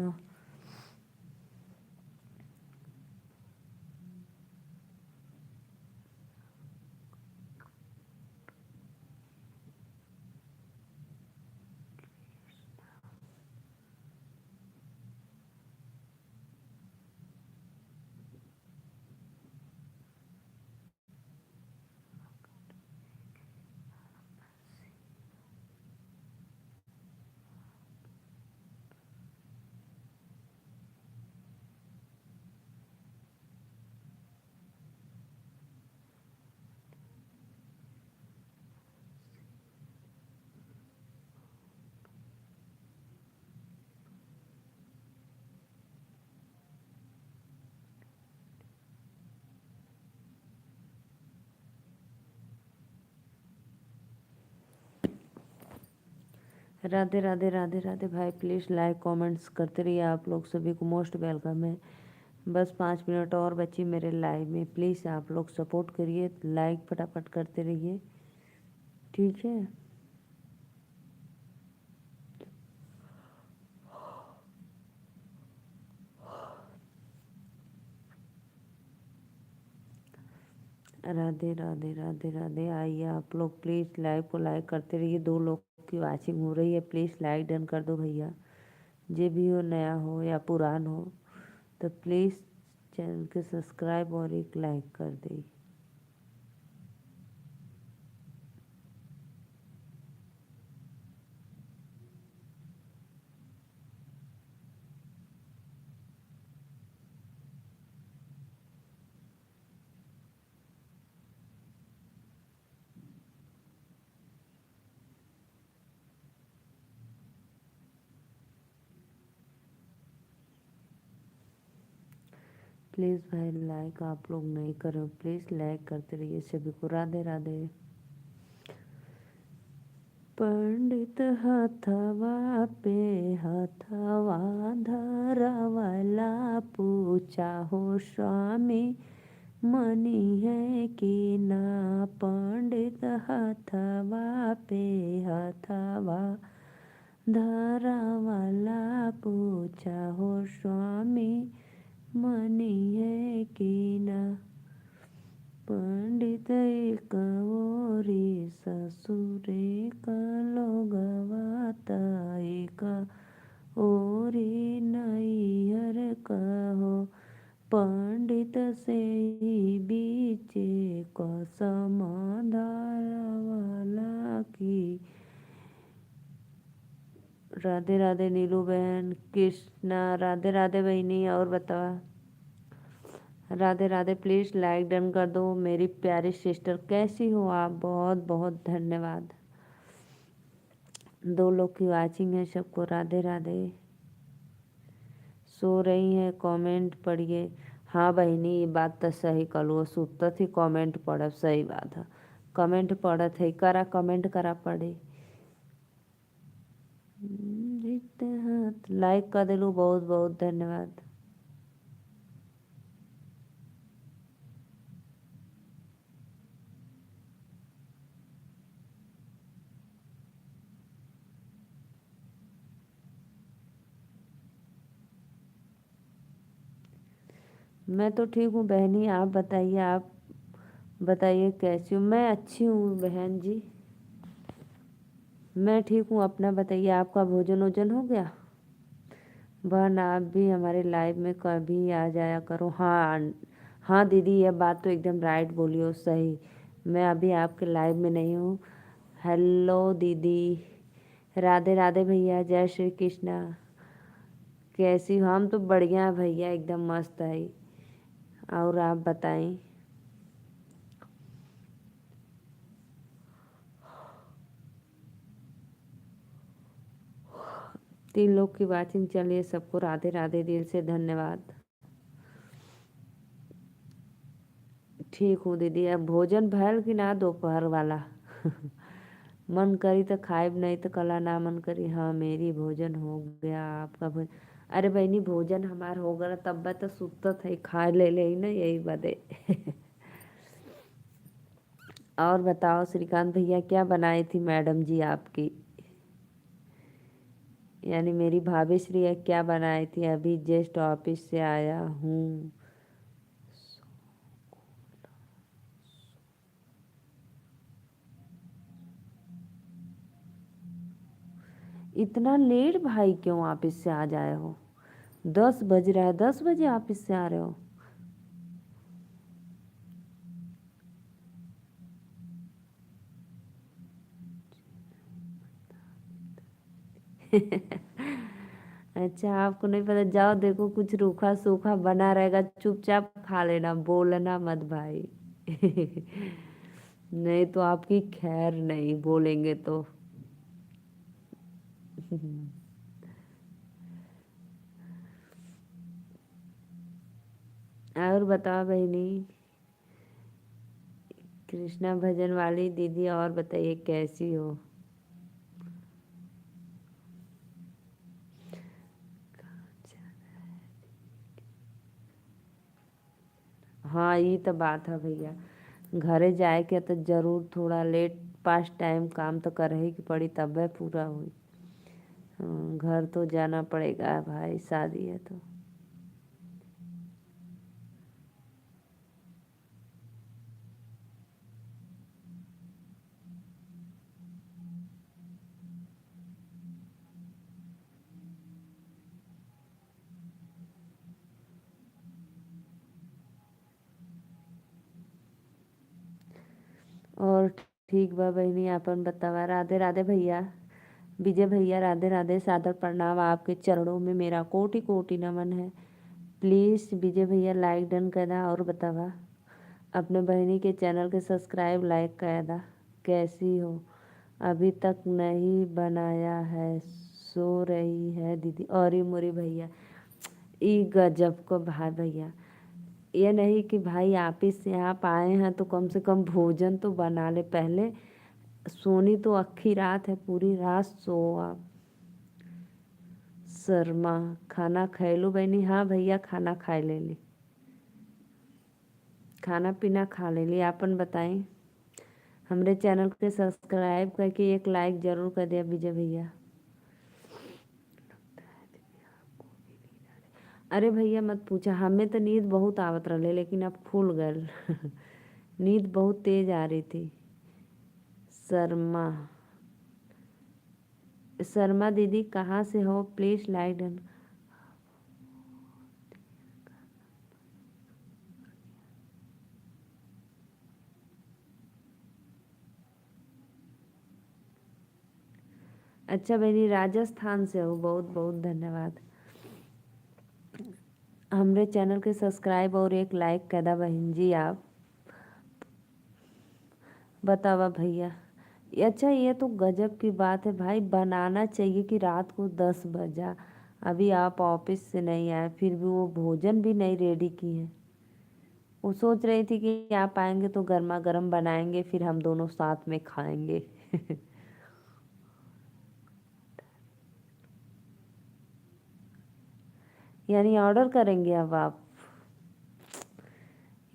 राधे राधे राधे राधे भाई, प्लीज़ लाइक कमेंट्स करते रहिए। आप लोग सभी को मोस्ट वेलकम है। बस 5 मिनट और बची मेरे लाइव में, प्लीज़ आप लोग सपोर्ट करिए, लाइक फटाफट करते रहिए, ठीक है। राधे राधे राधे राधे। आइए आप लोग प्लीज़ लाइव को लाइक करते रहिए। 2 लोग की वॉचिंग हो रही है, प्लीज़ लाइक डन कर दो भैया। जे भी हो, नया हो या पुरान हो, तो प्लीज़ चैनल के सब्सक्राइब और एक लाइक कर दे। प्लीज़ भाई लाइक आप लोग नहीं करो, प्लीज़ लाइक करते रहिए सभी को। राधे राधे। पंडित हथवा पे हथवा धरवला, पूछा हो स्वामी मनी है कि ना। पंडित हथवा पे हथवा धरवला, पूछा हो स्वामी मनी है कि ना। पंडित एक ओरी ससुर एक लोगवा, एक ओरी नैहर कहो। पंडित से ही बीचे कसम धरवला की। राधे राधे नीलू बहन, कृष्णा राधे राधे बहनी। और बताओ, Radhe Radhe. Please like done कर दो मेरी प्यारी सिस्टर। कैसी हो आप? बहुत बहुत धन्यवाद। 2 लोग की वाचिंग है, सबको राधे राधे। सो रही है, कमेंट पढ़िए। हाँ बहनी, ये बात तो सही कलो, सुत थी कमेंट पढ़ब, सही बात है। कमेंट पढ़त है, करा कमेंट करा पढ़े। हाथ लाइक कर दिलू, बहुत बहुत धन्यवाद। मैं तो ठीक हूँ बहनी, आप बताइए, आप बताइए कैसी हूँ? मैं अच्छी हूँ बहन जी, मैं ठीक हूँ। अपना बताइए, आपका भोजन वोजन हो गया? बहन आप भी हमारे लाइव में कभी आ जाया करो। हाँ हाँ दीदी, ये बात तो एकदम राइट बोली हो, सही। मैं अभी आपके लाइव में नहीं हूँ। हेलो दीदी, राधे राधे भैया, जय श्री कृष्णा। कैसी हो? हम तो बढ़िया भैया, एकदम मस्त है। और आप बताएं। 3 लोग की वाचिंग चल रही है, सबको राधे राधे, दिल से धन्यवाद। ठीक हूँ दीदी। अब भोजन भर कि ना दोपहर वाला? मन करी तो खाइब नहीं तो कला ना मन करी। हाँ मेरी भोजन हो गया, आपका भोजन? अरे बहनी भोजन हमार हो गया तब बा तो सुत थे, खा ले ही ना यही बदे। और बताओ श्रीकांत भैया क्या बनाई थी मैडम जी आपकी, यानी मेरी भाभी श्री है, क्या बनाई थी? अभी जस्ट ऑफिस से आया हूँ। इतना लेट भाई क्यों ऑफिस से आ जाए हो? 10 बज रहा है, 10 बजे ऑफिस से आ रहे हो? अच्छा आपको नहीं पता, जाओ देखो कुछ रूखा सूखा बना रहेगा, चुपचाप खा लेना, बोलना मत भाई। नहीं तो आपकी खैर नहीं, बोलेंगे तो। और बताओ बहनी, कृष्णा भजन वाली दीदी, और बताइए कैसी हो? हाँ ये तो बात है भैया, घरे जाए के तो जरूर थोड़ा लेट पास टाइम काम तो करे ही की पड़ी, तब है पूरा हुई। हाँ, घर तो जाना पड़ेगा भाई, शादी है तो। और ठीक बा बहनी, अपन बतावा। राधे राधे भैया, विजय भैया राधे राधे, सादर प्रणाम, आपके चरणों में मेरा कोटि कोटि नमन है। प्लीज़ विजय भैया लाइक डन कर दा, और बतावा अपने बहनी के चैनल के सब्सक्राइब लाइक कर दा। कैसी हो? अभी तक नहीं बनाया है, सो रही है दीदी। और ये मोरी भैया, ई गजब को भाई भैया, ये नहीं कि भाई ऑफिस से आप आए हैं तो कम से कम भोजन तो बना ले पहले। सोनी तो अक्खी रात है, पूरी रात सो आप। शर्मा, खाना खाए लो बहनी? हाँ भैया खाना खाए ले ली, खाना पीना खा ले ली। आपन बताएं, हमरे चैनल के सब्सक्राइब करके एक लाइक जरूर कर दिया विजय भैया। अरे भैया मत पूछा, हमें तो नींद बहुत आवत रहे लेकिन अब खुल गल। नींद बहुत तेज आ रही थी। शर्मा, शर्मा दीदी कहाँ से हो? Please like done. अच्छा बहनी राजस्थान से हो, बहुत बहुत धन्यवाद। हमरे चैनल के सब्सक्राइब और एक लाइक कर दा बहन जी आप। बतावा भैया, अच्छा ये तो गजब की बात है भाई, बनाना चाहिए कि रात को 10 बजा, अभी आप ऑफिस से नहीं आए फिर भी वो भोजन भी नहीं रेडी की है। वो सोच रही थी कि आप आएंगे तो गर्मा गर्म बनाएंगे, फिर हम दोनों साथ में खाएंगे। यानी ऑर्डर करेंगे अब आप?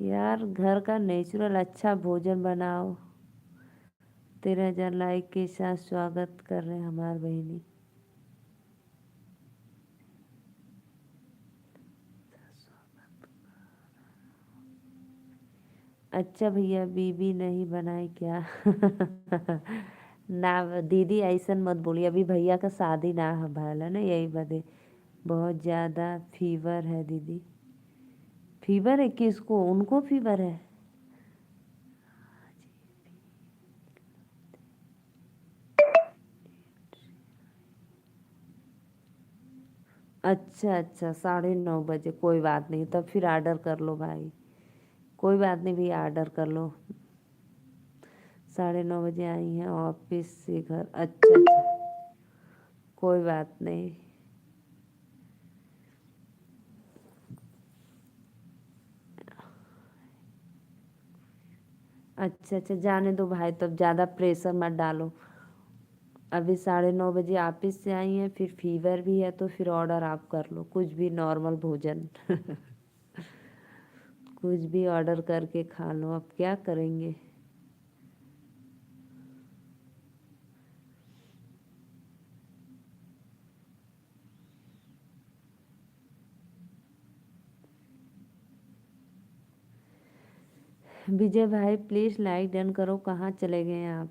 यार घर का नेचुरल अच्छा भोजन बनाओ। 13,000 लाइक के साथ स्वागत कर रहे हैं हमार बहनी। अच्छा भैया बीबी नहीं बनाई क्या? ना दीदी ऐसन मत बोलिए, अभी भैया का शादी ना भइल है ना, यही बदे बहुत ज़्यादा फीवर है दीदी। फीवर है किसको? उनको फीवर है? अच्छा अच्छा, 9:30 बजे, कोई बात नहीं, तब फिर ऑर्डर कर लो भाई। कोई बात नहीं भैया, ऑर्डर कर लो। 9:30 बजे आई हैं ऑफिस से घर? अच्छा अच्छा, कोई बात नहीं। अच्छा अच्छा, जाने दो भाई, तब ज़्यादा प्रेशर मत डालो। अभी 9:30 ऑफिस से आई हैं, फिर फीवर भी है, तो फिर ऑर्डर आप कर लो कुछ भी नॉर्मल भोजन। कुछ भी ऑर्डर करके खा लो, अब क्या करेंगे। विजय भाई प्लीज लाइक डन करो, कहाँ चले गए आप।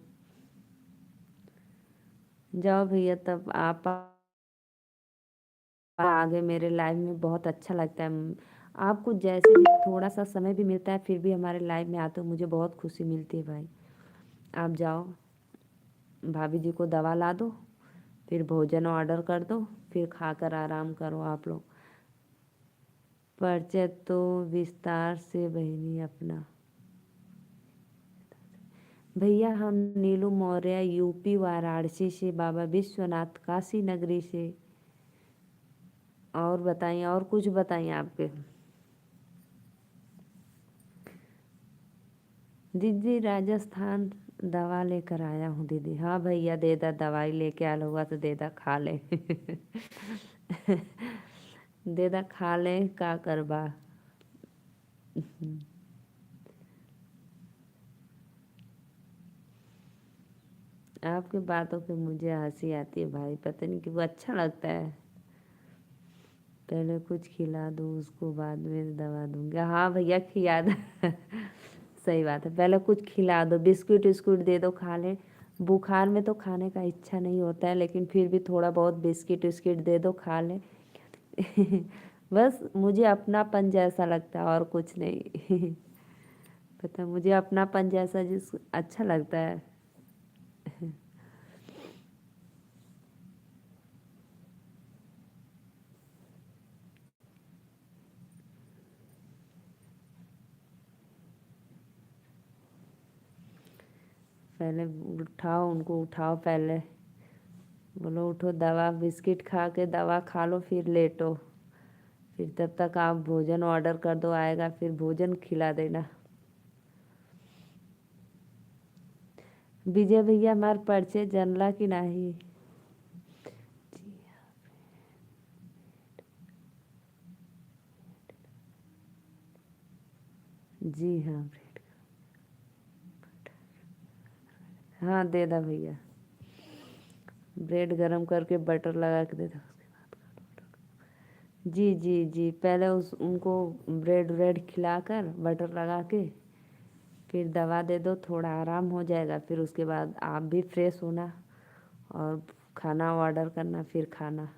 जाओ भैया, तब आप आगे मेरे लाइव में बहुत अच्छा लगता है। आपको जैसे भी थोड़ा सा समय भी मिलता है, फिर भी हमारे लाइव में आते हो, मुझे बहुत खुशी मिलती है भाई। आप जाओ, भाभी जी को दवा ला दो, फिर भोजन ऑर्डर कर दो, फिर खाकर आराम करो आप लोग। परिचय तो विस्तार से बहनी अपना। भैया हम नीलू मौर्य, यूपी वाराणसी से, बाबा विश्वनाथ काशी नगरी से। और बताइए, और कुछ बताइए आपके। दीदी राजस्थान दवा लेकर आया हूँ दीदी। हाँ भैया दे दा, दवाई लेके आया होगा तो दे दा, खा ले। दे दा खा ले, का करबा। आपकी बातों पे मुझे हंसी आती है भाई, पता नहीं क्यों अच्छा लगता है। पहले कुछ खिला दो उसको, बाद में दवा दूंगी। हाँ भैया खिला दो। सही बात है, पहले कुछ खिला दो, बिस्कुट विस्कुट दे दो खा ले। बुखार में तो खाने का इच्छा नहीं होता है, लेकिन फिर भी थोड़ा बहुत बिस्किट विस्किट दे दो खा ले। बस मुझे अपनापन जैसा लगता है, और कुछ नहीं। पता है, मुझे अपनापन जैसा जिस अच्छा लगता है। पहले उठाओ उनको, उठाओ पहले, बोलो उठो, दवा बिस्किट खा के दवा खा लो, फिर लेटो। फिर तब तक आप भोजन ऑर्डर कर दो, आएगा फिर भोजन खिला देना। विजय भैया हमार परिचय जानला कि नहीं। जी हाँ। हाँ दे दा भैया, ब्रेड गरम करके बटर लगा के दे दो। जी जी जी, पहले उस उनको ब्रेड व्रेड खिलाकर बटर लगा के, फिर दवा दे दो, थोड़ा आराम हो जाएगा, फिर उसके बाद आप भी फ्रेश होना और खाना ऑर्डर करना, फिर खाना।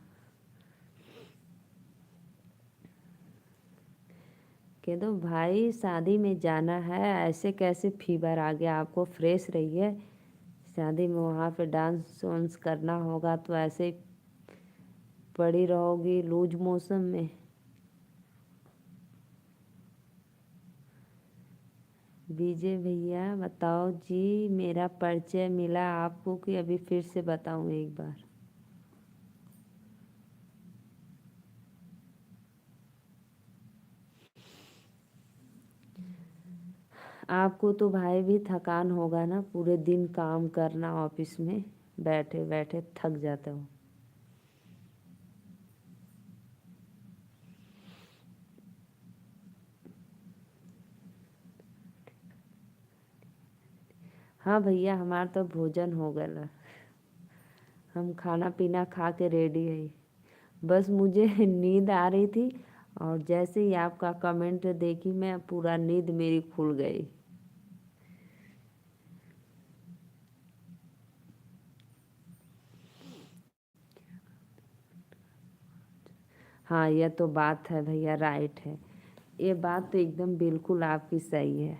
कह दो भाई शादी में जाना है, ऐसे कैसे फीवर आ गया आपको, फ्रेश रहिए। शादी में वहाँ पे डांस वांस करना होगा, तो ऐसे ही पड़ी रहोगी लूज मोशन में। विजय भैया बताओ जी, मेरा परिचय मिला आपको कि अभी फिर से बताऊं एक बार। आपको तो भाई भी थकान होगा ना, पूरे दिन काम करना ऑफिस में, बैठे बैठे थक जाते हो। हाँ भैया हमारा तो भोजन हो गया, हम खाना पीना खा के रेडी है। बस मुझे नींद आ रही थी, और जैसे ही आपका कमेंट देखी मैं, पूरा नींद मेरी खुल गई। हाँ यह तो बात है भैया, राइट है। ये बात तो एकदम बिल्कुल आपकी सही है।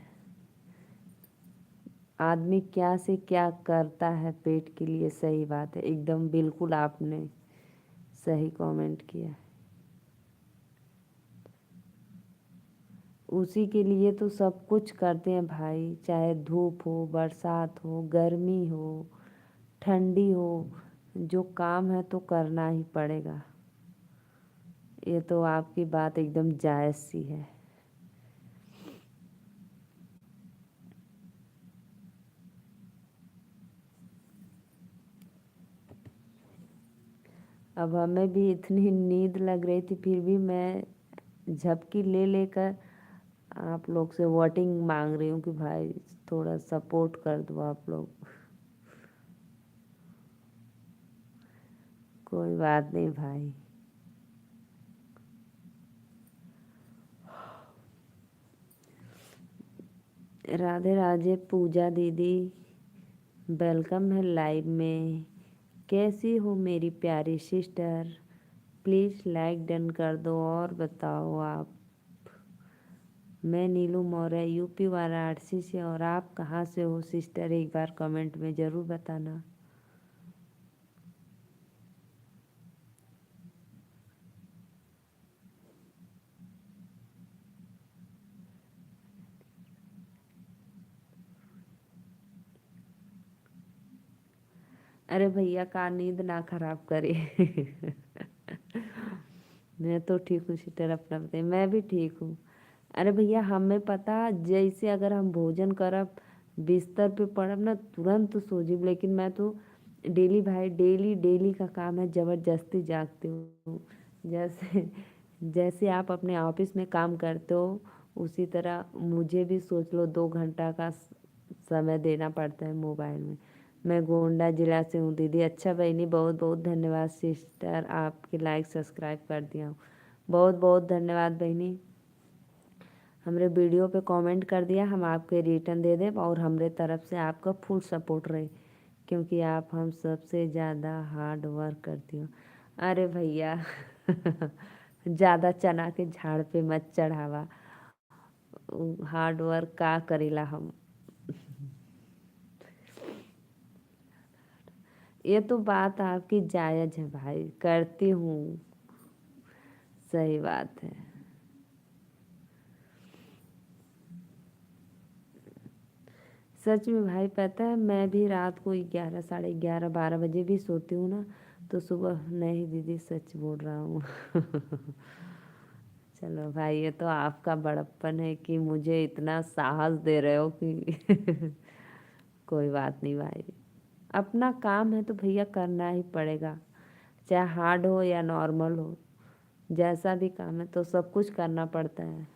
आदमी क्या से क्या करता है पेट के लिए, सही बात है, एकदम बिल्कुल आपने सही कमेंट किया। उसी के लिए तो सब कुछ करते हैं भाई, चाहे धूप हो, बरसात हो, गर्मी हो, ठंडी हो, जो काम है तो करना ही पड़ेगा। ये तो आपकी बात एकदम जायज़ सी है। अब हमें भी इतनी नींद लग रही थी, फिर भी मैं झपकी ले लेकर आप लोग से वोटिंग मांग रही हूँ कि भाई थोड़ा सपोर्ट कर दो आप लोग। कोई बात नहीं भाई। राधे राधे पूजा दीदी, वेलकम है लाइव में। कैसी हो मेरी प्यारी सिस्टर? प्लीज़ लाइक डन कर दो और बताओ आप। मैं नीलू मौर्य यूपी वाराणसी से, और आप कहाँ से हो सिस्टर? एक बार कमेंट में ज़रूर बताना। अरे भैया का नींद ना खराब करे। मैं तो ठीक हूँ सिस्टर, अपना बताइए। मैं भी ठीक हूँ। अरे भैया हमें पता, जैसे अगर हम भोजन करब, बिस्तर पे पड़ब ना, तुरंत सो जिब, लेकिन मैं तो डेली भाई, डेली डेली का काम है, ज़बरदस्ती जागती हूँ। जैसे जैसे आप अपने ऑफिस में काम करते हो, उसी तरह मुझे भी सोच लो 2 घंटा का समय देना पड़ता है मोबाइल में। मैं गोंडा जिला से हूँ दीदी। अच्छा बहनी, बहुत बहुत धन्यवाद सिस्टर, आपके लाइक सब्सक्राइब कर दिया हूँ। बहुत बहुत धन्यवाद बहनी। हमरे वीडियो पे कमेंट कर दिया, हम आपके रिटर्न दे दें, और हमरे तरफ से आपका फुल सपोर्ट रहे, क्योंकि आप हम सबसे ज़्यादा हार्ड वर्क करती हो। अरे भैया ज़्यादा चना के झाड़ पे मत चढ़ावा, हार्ड वर्क का करेला हम। ये तो बात आपकी जायज़ है भाई, करती हूँ। सही बात है। सच में भाई, पता है मैं भी रात को 11, साढ़े 11, 12 बजे भी सोती हूँ ना, तो सुबह, नहीं दीदी सच बोल रहा हूँ। चलो भाई, ये तो आपका बड़प्पन है कि मुझे इतना साहस दे रहे हो कि कोई बात नहीं भाई, अपना काम है तो भैया करना ही पड़ेगा, चाहे हार्ड हो या नॉर्मल हो। जैसा भी काम है तो सब कुछ करना पड़ता है।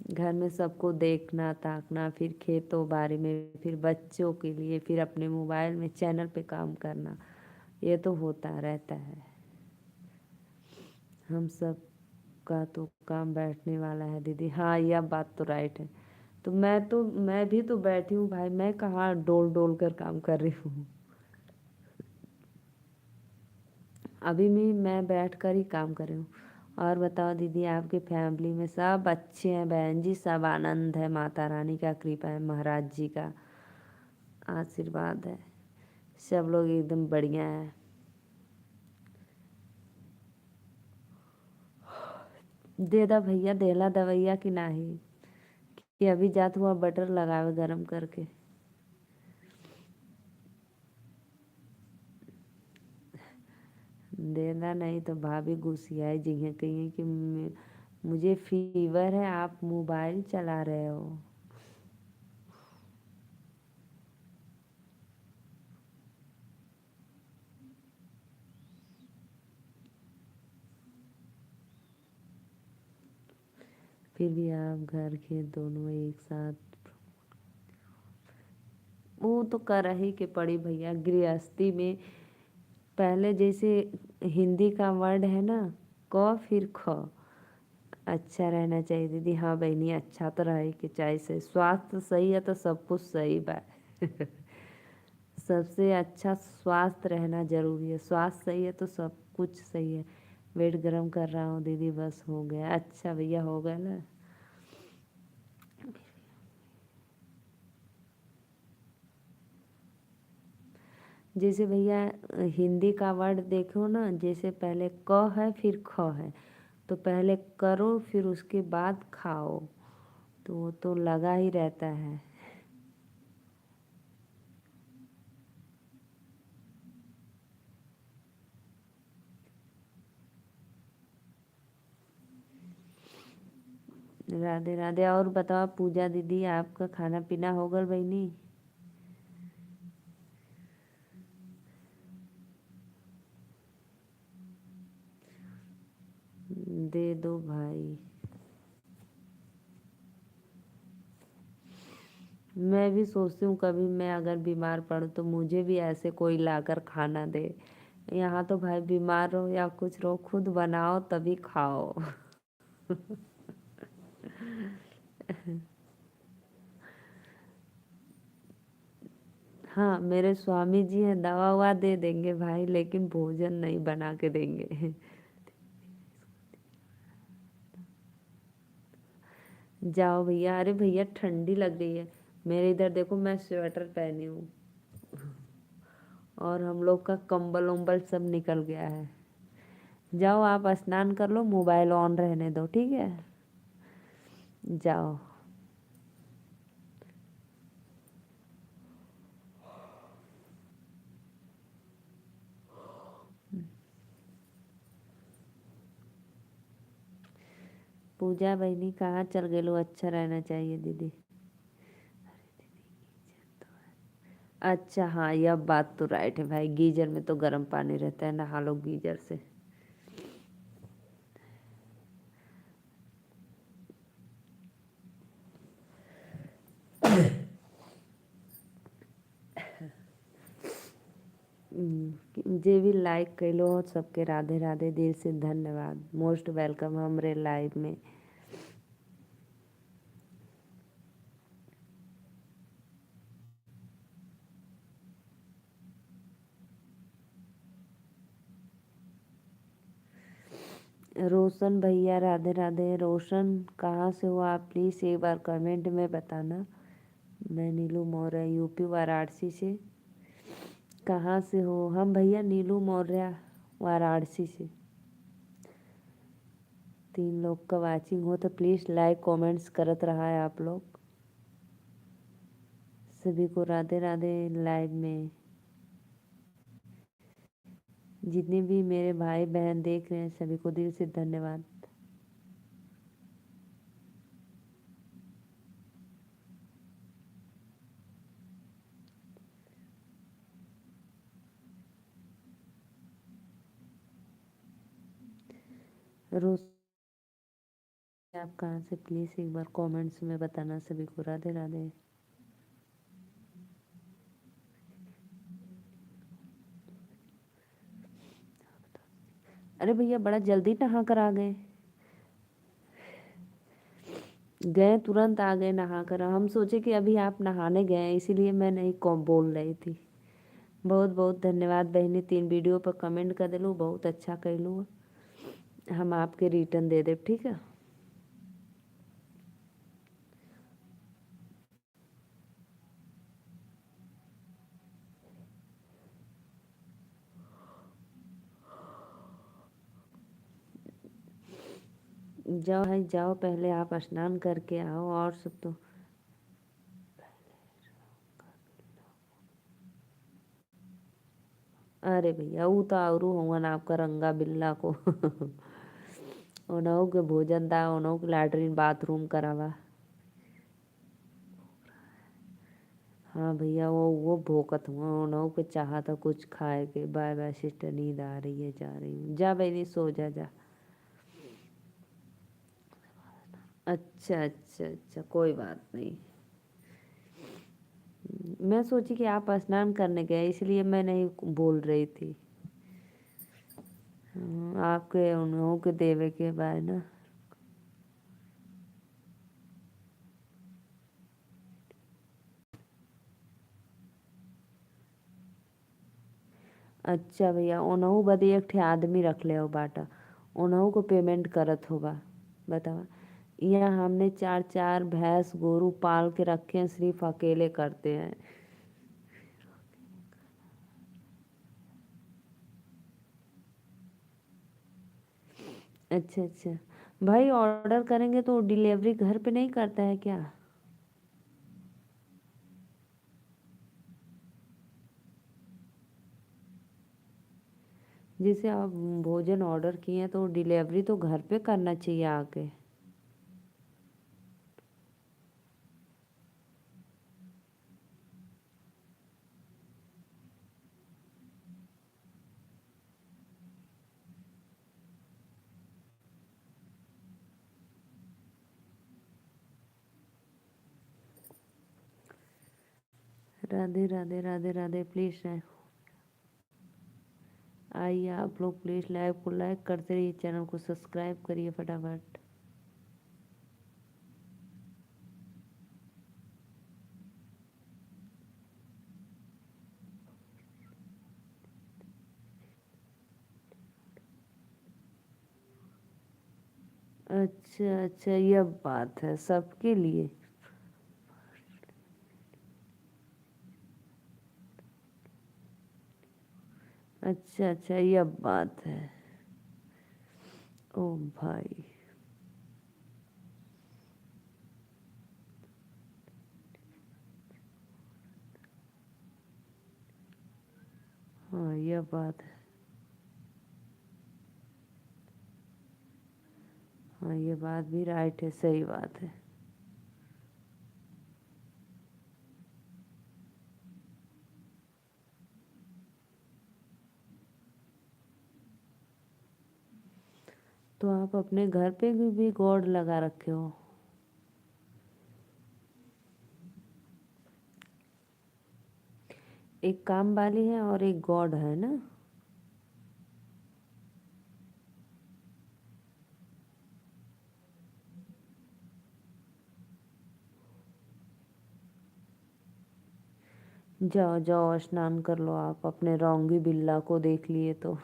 घर में सबको देखना ताकना, फिर खेतों बाड़ी में, फिर बच्चों के लिए, फिर अपने मोबाइल में चैनल पे काम करना, ये तो होता रहता है। हम सब का तो काम बैठने वाला है दीदी। हाँ, यह बात तो राइट है। मैं भी तो बैठी हूँ भाई, मैं कहाँ डोल डोल कर काम कर रही हूँ। अभी भी मैं बैठ कर ही काम कर रही हूँ। और बताओ दीदी, आपके फैमिली में सब अच्छे हैं? बहन जी सब आनंद है, माता रानी का कृपा है, महाराज जी का आशीर्वाद है, सब लोग एकदम बढ़िया है। दे दा भैया, देला दवैया कि नाही, कि अभी जात हुआ बटर लगावे गरम करके। देना नहीं तो भाभी गुस्सियाई जी हैं, कहीं कि मुझे फीवर है, आप मोबाइल चला रहे हो। फिर भी आप घर के दोनों एक साथ, वो तो कर ही के पड़ी भैया गृहस्थी में। पहले जैसे हिंदी का वर्ड है ना, क फिर ख, अच्छा रहना चाहिए दीदी। हाँ बहनी, अच्छा तो रहे कि चाहिए से, स्वास्थ्य सही है तो सब कुछ सही बा। सबसे अच्छा स्वास्थ्य रहना जरूरी है, स्वास्थ्य सही है तो सब कुछ सही है। वेट गरम कर रहा हूँ दीदी, बस हो गया। अच्छा भैया, हो गया ना। जैसे भैया हिंदी का वर्ड देखो ना, जैसे पहले क है फिर ख है, तो पहले करो फिर उसके बाद खाओ, तो वो तो लगा ही रहता है। राधे राधे। और बताओ पूजा दीदी, आपका खाना पीना हो गल बहनी? दो भाई। मैं भी सोचती हूँ कभी मैं अगर बीमार पड़ूँ तो मुझे भी ऐसे कोई लाकर खाना दे। यहाँ तो भाई बीमार रहो या कुछ रहो खुद बनाओ तभी खाओ। हाँ मेरे स्वामी जी हैं, दवा ववा दे देंगे भाई, लेकिन भोजन नहीं बना के देंगे। जाओ भैया। अरे भैया ठंडी लग रही है। मेरे इधर देखो मैं स्वेटर पहनी हूँ और हम लोग का कंबल उम्बल सब निकल गया है। जाओ आप स्नान कर लो, मोबाइल ऑन रहने दो, ठीक है। जाओ। पूजा बहनी कहाँ चल गए लो, अच्छा रहना चाहिए दीदी। अच्छा हाँ यह बात तो राइट है भाई, गीजर में तो गर्म पानी रहता है, नहा लो गीजर से। जे भी लाइक कैलो सबके राधे राधे, दिल से धन्यवाद, मोस्ट वेलकम हमरे लाइव में। रोशन भैया राधे राधे। रोशन कहाँ से हो आप, प्लीज़ एक बार कमेंट में बताना। मैं नीलू मौर्य यूपी वाराणसी से। कहाँ से हो हम भैया, नीलू मौर्य वाराणसी से। 3 लोग का वाचिंग हो तो प्लीज़ लाइक कमेंट्स करत रहा है आप लोग। सभी को राधे राधे लाइव में। जितने भी मेरे भाई बहन देख रहे हैं सभी को दिल से धन्यवाद। रोज आप कहाँ से, प्लीज़ एक बार कमेंट्स में बताना। सभी को राधे राधे। अरे भैया बड़ा जल्दी नहा कर आ गए। गए तुरंत आ गए नहा कर। हम सोचे कि अभी आप नहाने गए इसीलिए मैं नहीं कौन बोल रही थी। बहुत बहुत धन्यवाद बहनी, 3 वीडियो पर कमेंट कर दिलू, बहुत अच्छा कैलू। हम आपके रिटर्न दे देव, ठीक है। जाओ भाई जाओ, पहले आप स्नान करके आओ और सब तो। अरे भैया वो तो और होगा ना आपका रंगा बिल्ला को। उन्हों के भोजन दा, उन्हों के लैटरिन बाथरूम करावा। हाँ भैया वो भोकत हुआ, उन्हों के चाहा था कुछ खाए के। बाय बाय सिस्टर, नींद आ रही है, जा रही हूँ। जा बहनी सो जा जा। अच्छा अच्छा अच्छा कोई बात नहीं। मैं सोची कि आप स्नान करने गए इसलिए मैं नहीं बोल रही थी। आपके उन्हों के देवे के बाद ना। अच्छा भैया उन्हों बदे एक ठे आदमी रख ले हो बाटा, उन्हों को पेमेंट करत होगा। बतावा। यहाँ हमने 4 4 भैंस गोरू पाल के रखे हैं, सिर्फ अकेले करते हैं। अच्छा अच्छा। भाई ऑर्डर करेंगे तो डिलीवरी घर पे नहीं करता है क्या? जैसे आप भोजन ऑर्डर किए हैं तो डिलीवरी तो घर पे करना चाहिए आके। राधे राधे राधे राधे। प्लीज आइए आप लोग, प्लीज लाइव को लाइक करते रहिए, चैनल को सब्सक्राइब करिए फटाफट। अच्छा अच्छा, यह बात है सबके लिए। अच्छा अच्छा, यह बात है। ओ भाई, हाँ यह बात है। हाँ ये बात भी राइट है, सही बात है। तो आप अपने घर पे भी गॉड लगा रखे हो? एक काम वाली है और एक गॉड है ना? जाओ जाओ स्नान कर लो, आप अपने रौंगी बिल्ला को देख लिए तो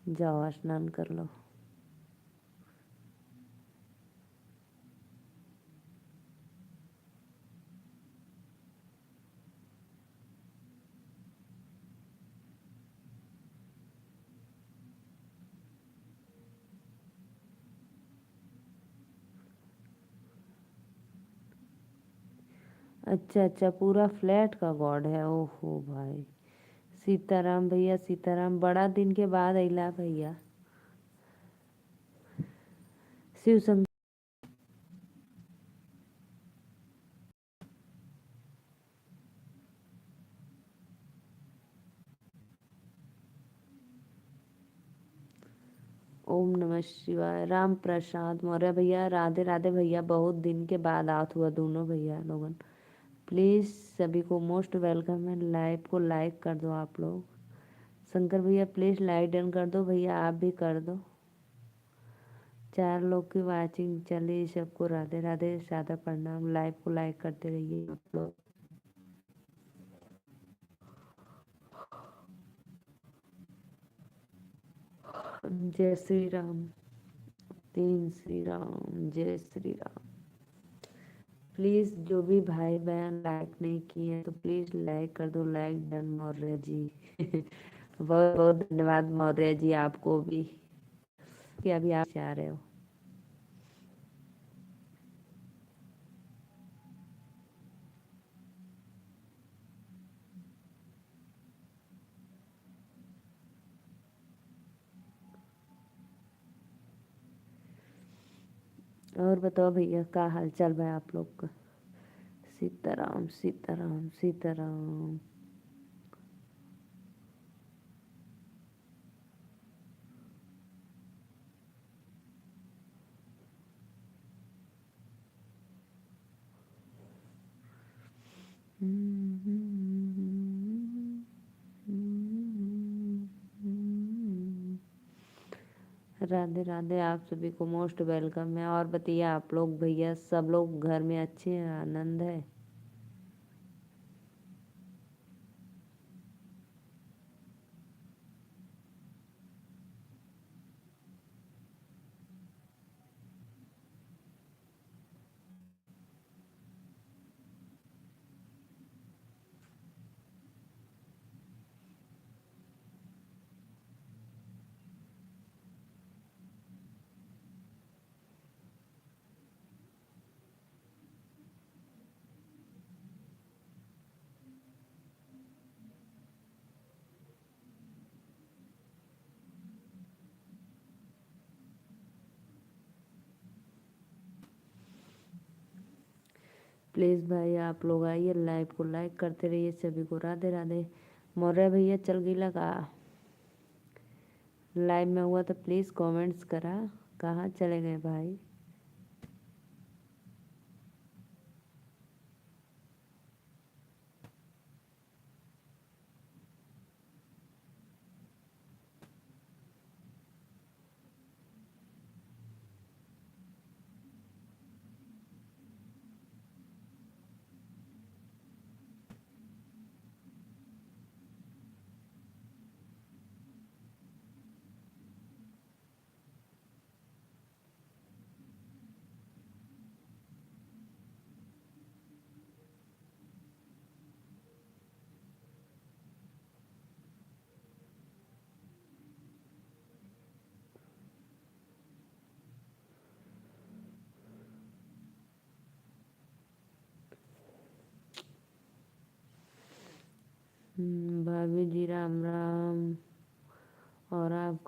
जाओ स्नान कर लो। अच्छा अच्छा, पूरा फ्लैट का गॉड है? ओहो भाई। सीताराम भैया, सीताराम, बड़ा दिन के बाद अइला भैया। शिव शंकर। ओम नमः शिवाय। राम प्रसाद मौर्य भैया, राधे राधे भैया, बहुत दिन के बाद आत हुआ दोनों भैया लोगन। प्लीज़ सभी को मोस्ट वेलकम है, लाइव को लाइक कर दो आप लोग। शंकर भैया प्लीज़ लाइक डन कर दो, भैया आप भी कर दो। 4 लोग की वाचिंग चली, सबको राधे राधे, सादर प्रणाम। लाइव को लाइक करते रहिए आप लोग। जय श्री राम। 3 श्री राम, जय श्री राम। प्लीज़ जो भी भाई बहन लाइक नहीं किए हैं तो प्लीज़ लाइक कर दो। Like done Maurya ji. बहुत बहुत धन्यवाद मौर्य जी आपको भी, कि अभी आप चाह रहे हो। और बताओ भैया, क्या हाल चाल है आप लोग का? सीताराम सीताराम सीताराम। राधे राधे, आप सभी को मोस्ट वेलकम है। और बताइए आप लोग भैया, सब लोग घर में अच्छे हैं, आनंद है? प्लीज़ भाई आप लोग आइए, लाइव को लाइक करते रहिए, सभी को राधे राधे। मौर्य भैया चल गई लगा, लाइव में हुआ तो प्लीज़ कमेंट्स करा, कहाँ चले गए भाई?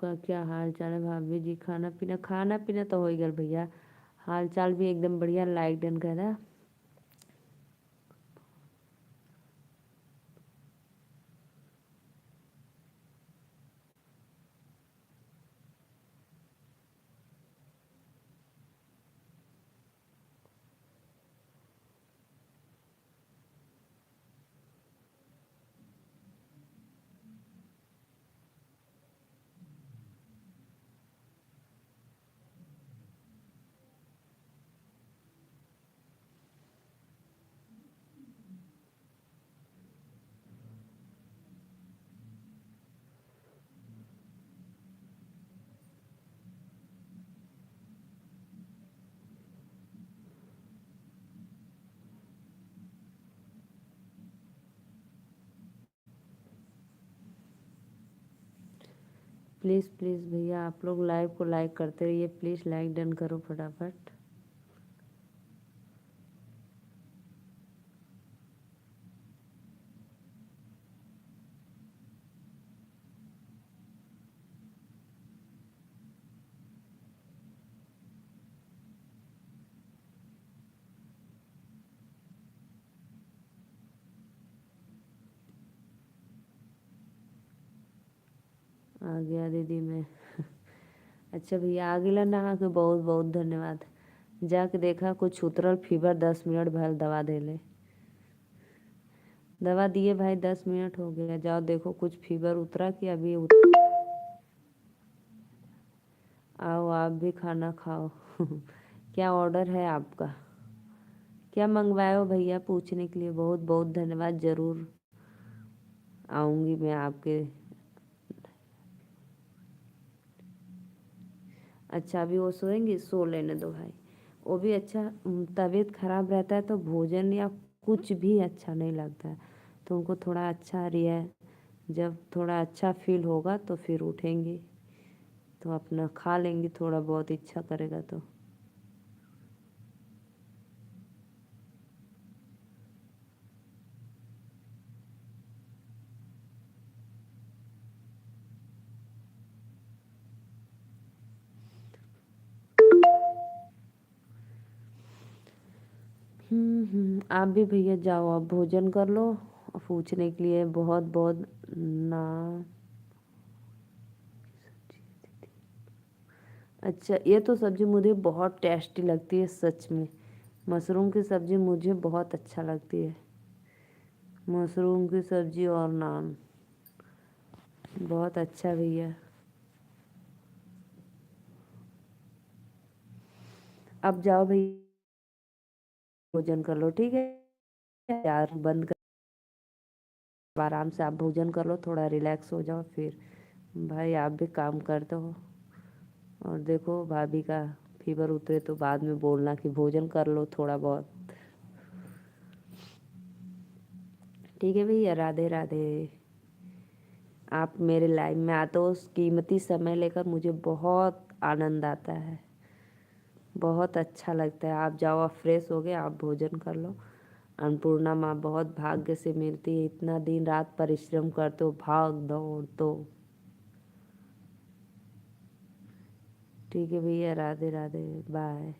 आपका क्या हाल चाल है भाभी जी? खाना पीना तो हो गया भैया। हाल चाल भी एकदम बढ़िया। लाइक डन करा। प्लीज़ प्लीज़ भैया आप लोग लाइव को लाइक करते रहिए। प्लीज़ लाइक डन करो फटाफट। आ गया दीदी मैं। अच्छा भैया आ गिला नहा के बहुत बहुत धन्यवाद। जाके देखा कुछ उतरल फीवर 10 मिनट भर दवा देले। दवा दिए भाई 10 मिनट हो गया। जाओ देखो कुछ फीवर उतरा कि अभी आओ आप भी खाना खाओ। क्या ऑर्डर है आपका? क्या मंगवाए हो भैया? पूछने के लिए बहुत बहुत धन्यवाद। ज़रूर आऊँगी मैं आपके। अच्छा अभी वो सोएंगी? सो लेने दो भाई। वो भी अच्छा। तबीयत खराब रहता है तो भोजन या कुछ भी अच्छा नहीं लगता है। तो उनको थोड़ा अच्छा रिया जब थोड़ा अच्छा फील होगा तो फिर उठेंगी तो अपना खा लेंगी। थोड़ा बहुत इच्छा करेगा तो। आप भी भैया जाओ आप भोजन कर लो। पूछने के लिए बहुत बहुत ना। अच्छा ये तो सब्ज़ी मुझे बहुत टेस्टी लगती है सच में। मशरूम की सब्ज़ी मुझे बहुत अच्छा लगती है। मशरूम की सब्ज़ी और नान बहुत अच्छा भैया। अब जाओ भैया भोजन कर लो ठीक है। यार बंद कर आराम से आप भोजन कर लो। थोड़ा रिलैक्स हो जाओ फिर भाई आप भी काम करते हो। और देखो भाभी का फीवर उतरे तो बाद में बोलना कि भोजन कर लो थोड़ा बहुत। ठीक है भैया राधे राधे। आप मेरे लाइफ में आते हो उस कीमती समय लेकर मुझे बहुत आनंद आता है। बहुत अच्छा लगता है। आप जाओ आप फ्रेश हो गए आप भोजन कर लो। अन्नपूर्णा माँ बहुत भाग्य से मिलती है। इतना दिन रात परिश्रम करते हो भाग दौड़ तो। ठीक है भैया राधे राधे बाय।